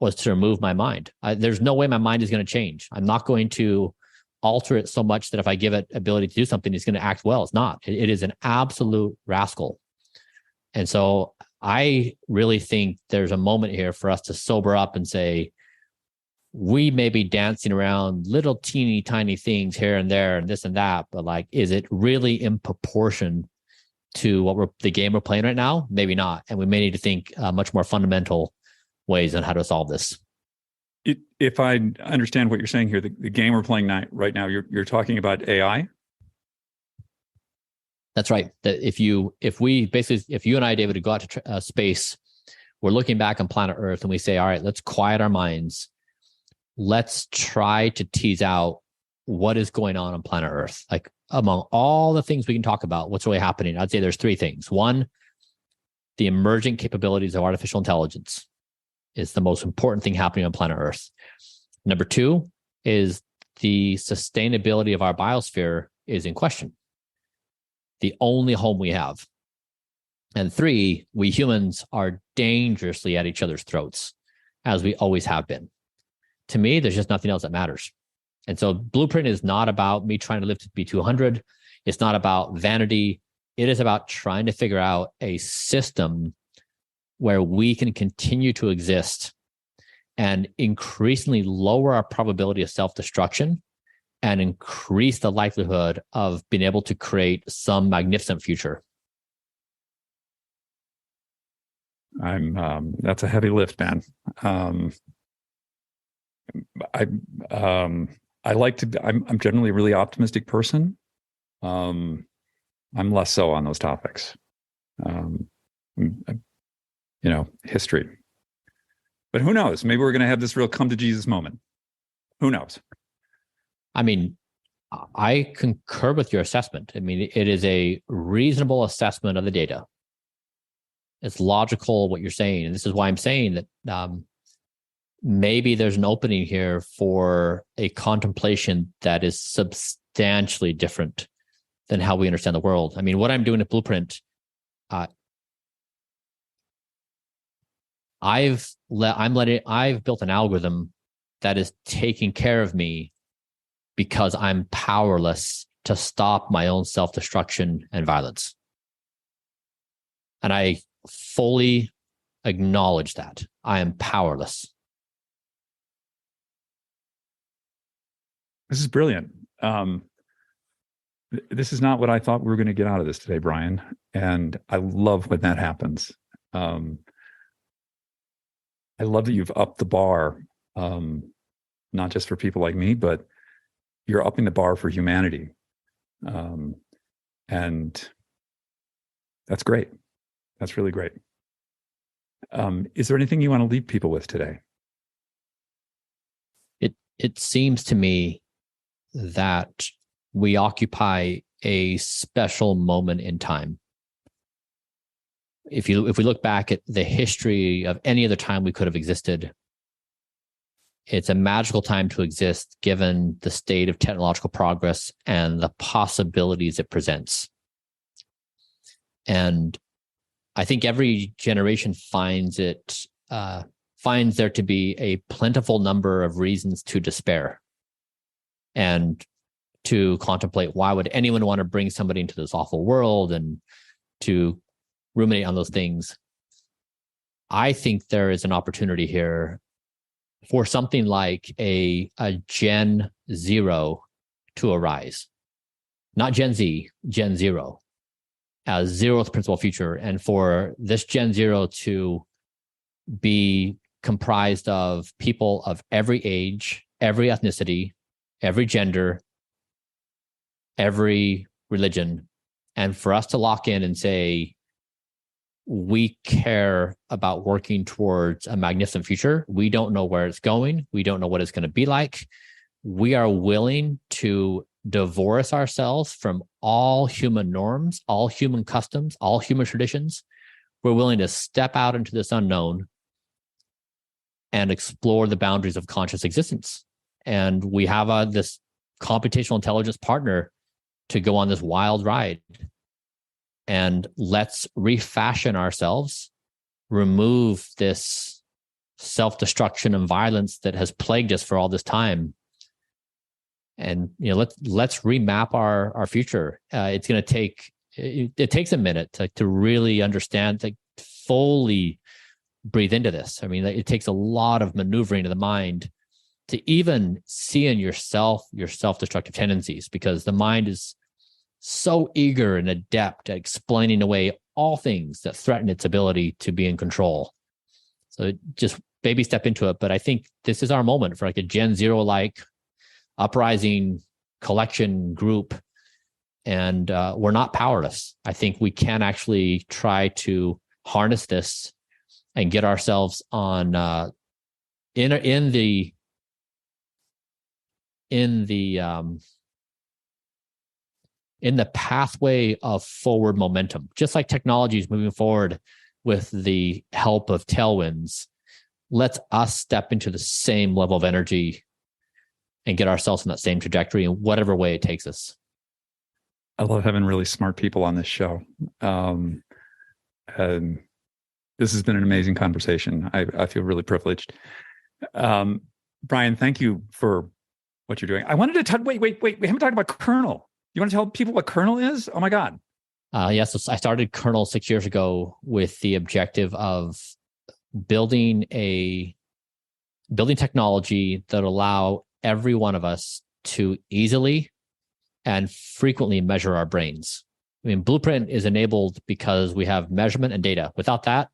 was to remove my mind. There's no way my mind is going to change. I'm not going to alter it so much that if I give it ability to do something, it's going to act well. It's not. It is an absolute rascal. And so I really think there's a moment here for us to sober up and say, we may be dancing around little teeny tiny things here and there and this and that, but like, is it really in proportion to the game we're playing right now? Maybe not. And we may need to think much more fundamental ways on how to solve this. If I understand what you're saying here, the game we're playing right now, you're talking about AI? That's right. That if you and I, David, go out to space, we're looking back on planet Earth and we say, all right, let's quiet our minds. Let's try to tease out what is going on planet Earth. Like, among all the things we can talk about, what's really happening, I'd say there's three things. One, the emerging capabilities of artificial intelligence is the most important thing happening on planet Earth. Number two is the sustainability of our biosphere is in question. The only home we have. And three, we humans are dangerously at each other's throats, as we always have been. To me, there's just nothing else that matters. And so Blueprint is not about me trying to live to be 200. It's not about vanity. It is about trying to figure out a system where we can continue to exist and increasingly lower our probability of self-destruction and increase the likelihood of being able to create some magnificent future. That's a heavy lift, man. I'm generally a really optimistic person. I'm less so on those topics. History. But who knows? Maybe we're going to have this real come to Jesus moment. Who knows? I mean, I concur with your assessment. I mean, it is a reasonable assessment of the data. It's logical what you're saying. And this is why I'm saying that maybe there's an opening here for a contemplation that is substantially different than how we understand the world. I mean, what I'm doing at Blueprint, I've built an algorithm that is taking care of me because I'm powerless to stop my own self-destruction and violence. And I fully acknowledge that I am powerless. This is brilliant. This is not what I thought we were going to get out of this today, Bryan. And I love when that happens. I love that you've upped the bar, not just for people like me, but you're upping the bar for humanity. And that's great. That's really great. Is there anything you want to leave people with today? It seems to me that we occupy a special moment in time. If we look back at the history of any other time we could have existed, it's a magical time to exist given the state of technological progress and the possibilities it presents. And I think every generation finds there to be a plentiful number of reasons to despair and to contemplate why would anyone want to bring somebody into this awful world, and to ruminate on those things. I think there is an opportunity here for something like a Gen Zero to arise. Not Gen Z, Gen Zero, as zeroth principal future. And for this Gen Zero to be comprised of people of every age, every ethnicity, every gender, every religion, and for us to lock in and say, we care about working towards a magnificent future. We don't know where it's going. We don't know what it's going to be like. We are willing to divorce ourselves from all human norms, all human customs, all human traditions. We're willing to step out into this unknown and explore the boundaries of conscious existence. And we have this computational intelligence partner to go on this wild ride. And let's refashion ourselves, remove this self-destruction and violence that has plagued us for all this time. And let's remap our future. It's going to take it takes a minute to really understand, to fully breathe into this. I mean, it takes a lot of maneuvering of the mind to even see in yourself your self-destructive tendencies, because the mind is so eager and adept at explaining away all things that threaten its ability to be in control. So just baby step into it. But I think this is our moment for like a Gen Zero-like uprising collection group. And we're not powerless. I think we can actually try to harness this and get ourselves on in the pathway of forward momentum. Just like technology is moving forward with the help of tailwinds, let's us step into the same level of energy and get ourselves in that same trajectory in whatever way it takes us. I love having really smart people on this show. And this has been an amazing conversation. I feel really privileged. Bryan, thank you for what you're doing. I wanted to talk, wait. We haven't talked about Kernel. You want to tell people what Kernel is? Oh my God. Yes, so I started Kernel 6 years ago with the objective of building technology that allow every one of us to easily and frequently measure our brains. I mean, Blueprint is enabled because we have measurement and data. Without that,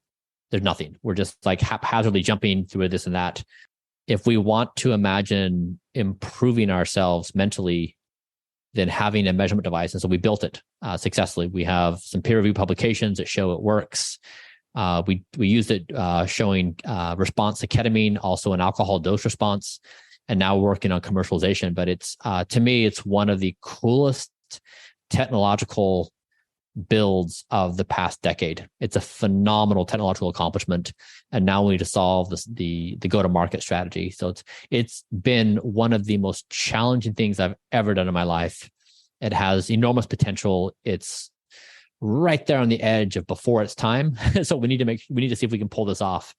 there's nothing. We're just like haphazardly jumping through this and that. If we want to imagine improving ourselves mentally, then having a measurement device. And so we built it successfully. We have some peer review publications that show it works. We used it showing response to ketamine, also an alcohol dose response, and now working on commercialization. But it's to me, it's one of the coolest technological builds of the past decade. It's a phenomenal technological accomplishment, and now we need to solve the go-to-market strategy. So it's been one of the most challenging things I've ever done in my life. It has enormous potential. It's right there on the edge of before its time. So we need to see if we can pull this off.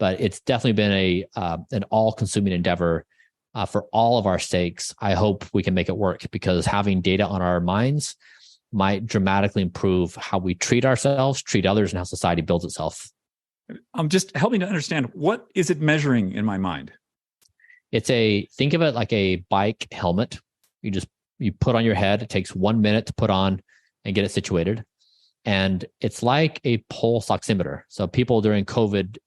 but it's definitely been an all-consuming endeavor for all of our sakes. I hope we can make it work, because having data on our minds might dramatically improve how we treat ourselves, treat others, and how society builds itself. Just helping to understand, what is it measuring in my mind? Think of it like a bike helmet. You put on your head. It takes 1 minute to put on and get it situated. And it's like a pulse oximeter. So people during COVID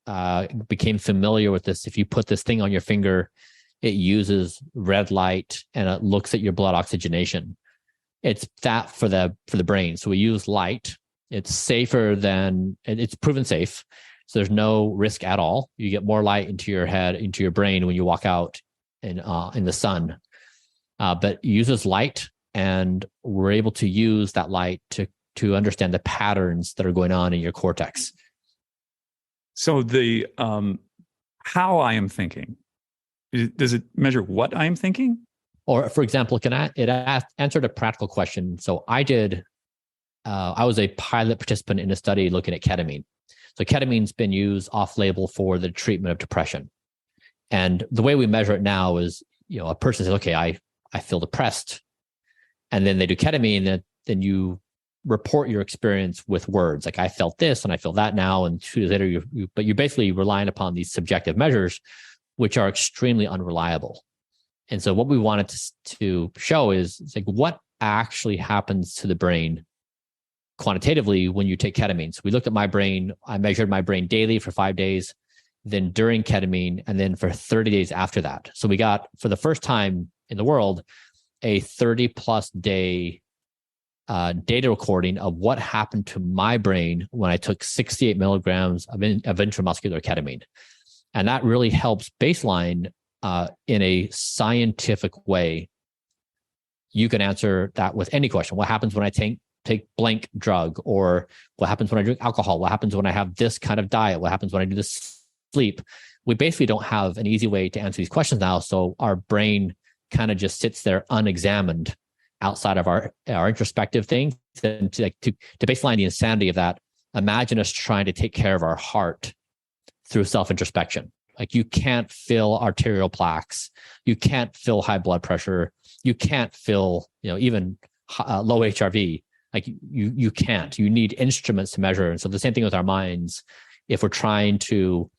became familiar with this. If you put this thing on your finger, it uses red light and it looks at your blood oxygenation. It's that for the brain. So we use light. It's it's proven safe. So there's no risk at all. You get more light into your head, into your brain when you walk out in the sun. But it uses light, and we're able to use that light to understand the patterns that are going on in your cortex. So the how I am thinking, does it measure what I am thinking? Or, for example, it answered a practical question. So I was a pilot participant in a study looking at ketamine. So ketamine's been used off-label for the treatment of depression. And the way we measure it now is, a person says, okay, I feel depressed. And then they do ketamine, then you report your experience with words. Like, I felt this and I feel that now. And 2 days later, but you're basically relying upon these subjective measures, which are extremely unreliable. And so what we wanted to show is, it's like, what actually happens to the brain quantitatively when you take ketamine. So we looked at my brain. I measured my brain daily for 5 days, then during ketamine, and then for 30 days after that. So we got, for the first time in the world, a 30+ day data recording of what happened to my brain when I took 68 milligrams of intramuscular ketamine. And that really helps baseline in a scientific way. You can answer that with any question. What happens when I take blank drug? Or what happens when I drink alcohol? What happens when I have this kind of diet? What happens when I do this sleep? We basically don't have an easy way to answer these questions now. So our brain kind of just sits there unexamined outside of our introspective things. And to baseline the insanity of that, imagine us trying to take care of our heart through self-introspection. Like, you can't feel arterial plaques. You can't feel high blood pressure. You can't feel, even low HRV. Like, you can't. You need instruments to measure. And so the same thing with our minds. If we're trying to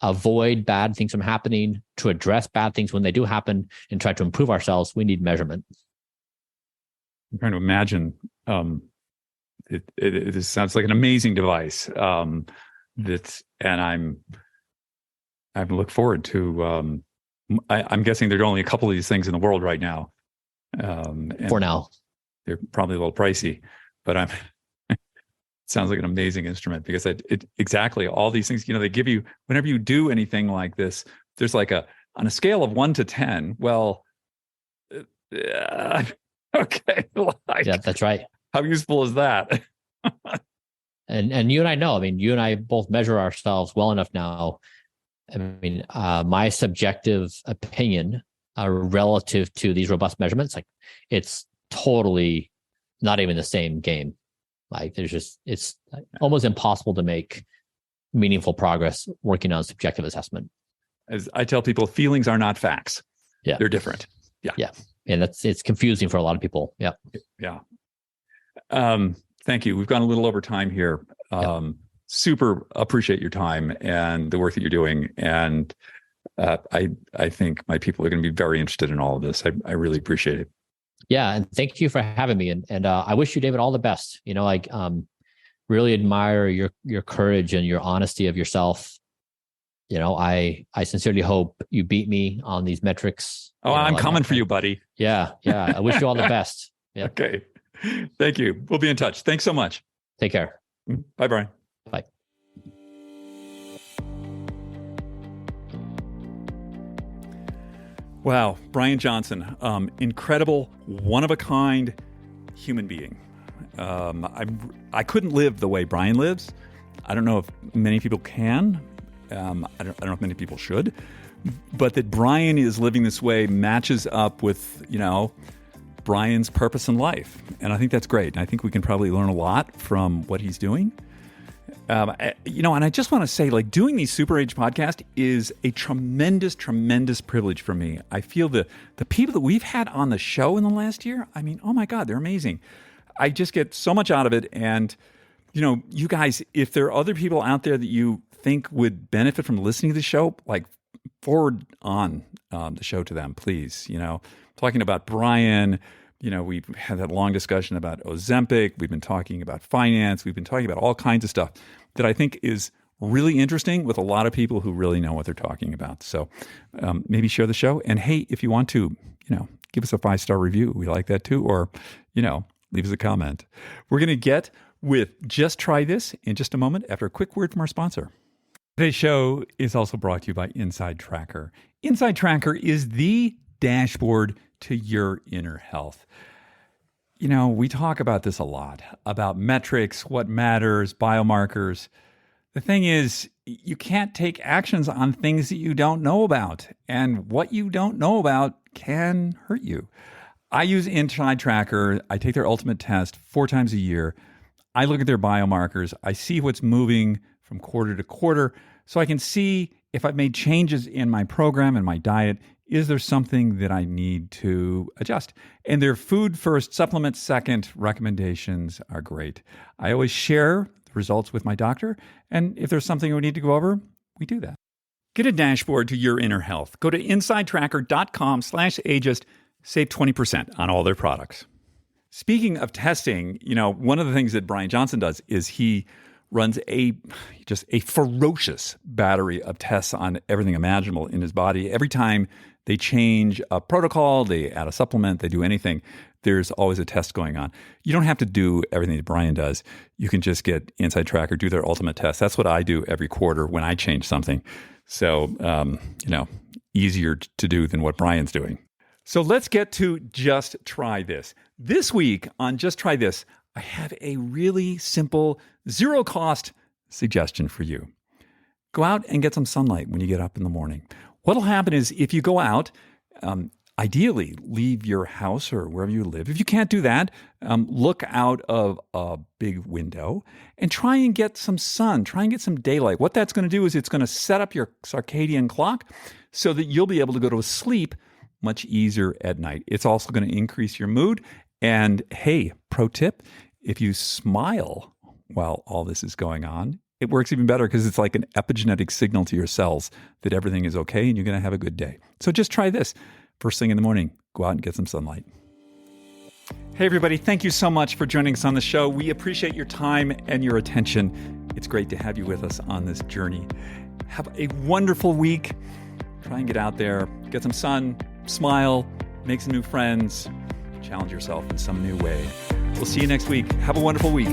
avoid bad things from happening, to address bad things when they do happen, and try to improve ourselves, we need measurement. I'm trying to imagine. It sounds like an amazing device. And I look forward to. I'm guessing there are only a couple of these things in the world right now. For now, they're probably a little pricey, but it sounds like an amazing instrument, because exactly all these things, they give you, whenever you do anything like this, there's like on a scale of 1 to 10. Well, okay. Yeah, that's right. How useful is that? And you and I know, you and I both measure ourselves well enough now. My subjective opinion relative to these robust measurements, like, it's totally not even the same game. Like, it's almost impossible to make meaningful progress working on subjective assessment. As I tell people, feelings are not facts. Yeah. They're different. Yeah. Yeah. And it's confusing for a lot of people. Yeah. Yeah. Thank you. We've gone a little over time here. Super appreciate your time and the work that you're doing. And I think my people are going to be very interested in all of this. I really appreciate it. Yeah. And thank you for having me. And I wish you, David, all the best. Really admire your courage and your honesty of yourself. I sincerely hope you beat me on these metrics. Oh, I'm coming for you, buddy. Yeah. Yeah. I wish you all the best. Yeah. Okay. Thank you. We'll be in touch. Thanks so much. Take care. Bye, Bryan. Bye. Wow. Bryan Johnson, incredible, one-of-a-kind human being. I couldn't live the way Bryan lives. I don't know if many people can. I don't know if many people should. But that Bryan is living this way matches up with, Bryan's purpose in life. And I think that's great. I think we can probably learn a lot from what he's doing. And I just want to say, like, doing these Super Age podcast is a tremendous, tremendous privilege for me. I feel the people that we've had on the show in the last year, I mean, oh my God, they're amazing. I just get so much out of it. And, you guys, if there are other people out there that you think would benefit from listening to the show, like, forward on the show to them, please. Talking about Bryan, we've had that long discussion about Ozempic. We've been talking about finance. We've been talking about all kinds of stuff that I think is really interesting with a lot of people who really know what they're talking about. So maybe share the show. And hey, if you want to, give us a 5-star review. We like that too. Or, leave us a comment. We're going to get with Just Try This in just a moment after a quick word from our sponsor. Today's show is also brought to you by Inside Tracker. Inside Tracker is the dashboard to your inner health. We talk about this a lot, about metrics, what matters, biomarkers. The thing is, you can't take actions on things that you don't know about, and what you don't know about can hurt you. I use Inside Tracker. I take their ultimate test 4 times a year. I look at their biomarkers. I see what's moving from quarter to quarter, so I can see if I've made changes in my program and my diet. Is there something that I need to adjust? And their food first, supplement second recommendations are great. I always share the results with my doctor, and if there's something we need to go over, we do that. Get a dashboard to your inner health. Go to insidetracker.com/ageist. Save 20% on all their products. Speaking of testing, one of the things that Bryan Johnson does is he runs just a ferocious battery of tests on everything imaginable in his body. Every time they change a protocol, they add a supplement, they do anything, there's always a test going on. You don't have to do everything that Bryan does. You can just get Inside Tracker, do their ultimate test. That's what I do every quarter when I change something. So, easier to do than what Bryan's doing. So let's get to Just Try This. This week on Just Try This, I have a really simple, zero-cost suggestion for you. Go out and get some sunlight when you get up in the morning. What'll happen is if you go out, ideally leave your house or wherever you live. If you can't do that, look out of a big window and try and get some sun. Try and get some daylight. What that's going to do is it's going to set up your circadian clock so that you'll be able to go to sleep much easier at night. It's also going to increase your mood. And hey, pro tip, if you smile while all this is going on, it works even better because it's like an epigenetic signal to your cells that everything is okay and you're going to have a good day. So just try this. First thing in the morning, go out and get some sunlight. Hey, everybody. Thank you so much for joining us on the show. We appreciate your time and your attention. It's great to have you with us on this journey. Have a wonderful week. Try and get out there, get some sun, smile, make some new friends, challenge yourself in some new way. We'll see you next week. Have a wonderful week.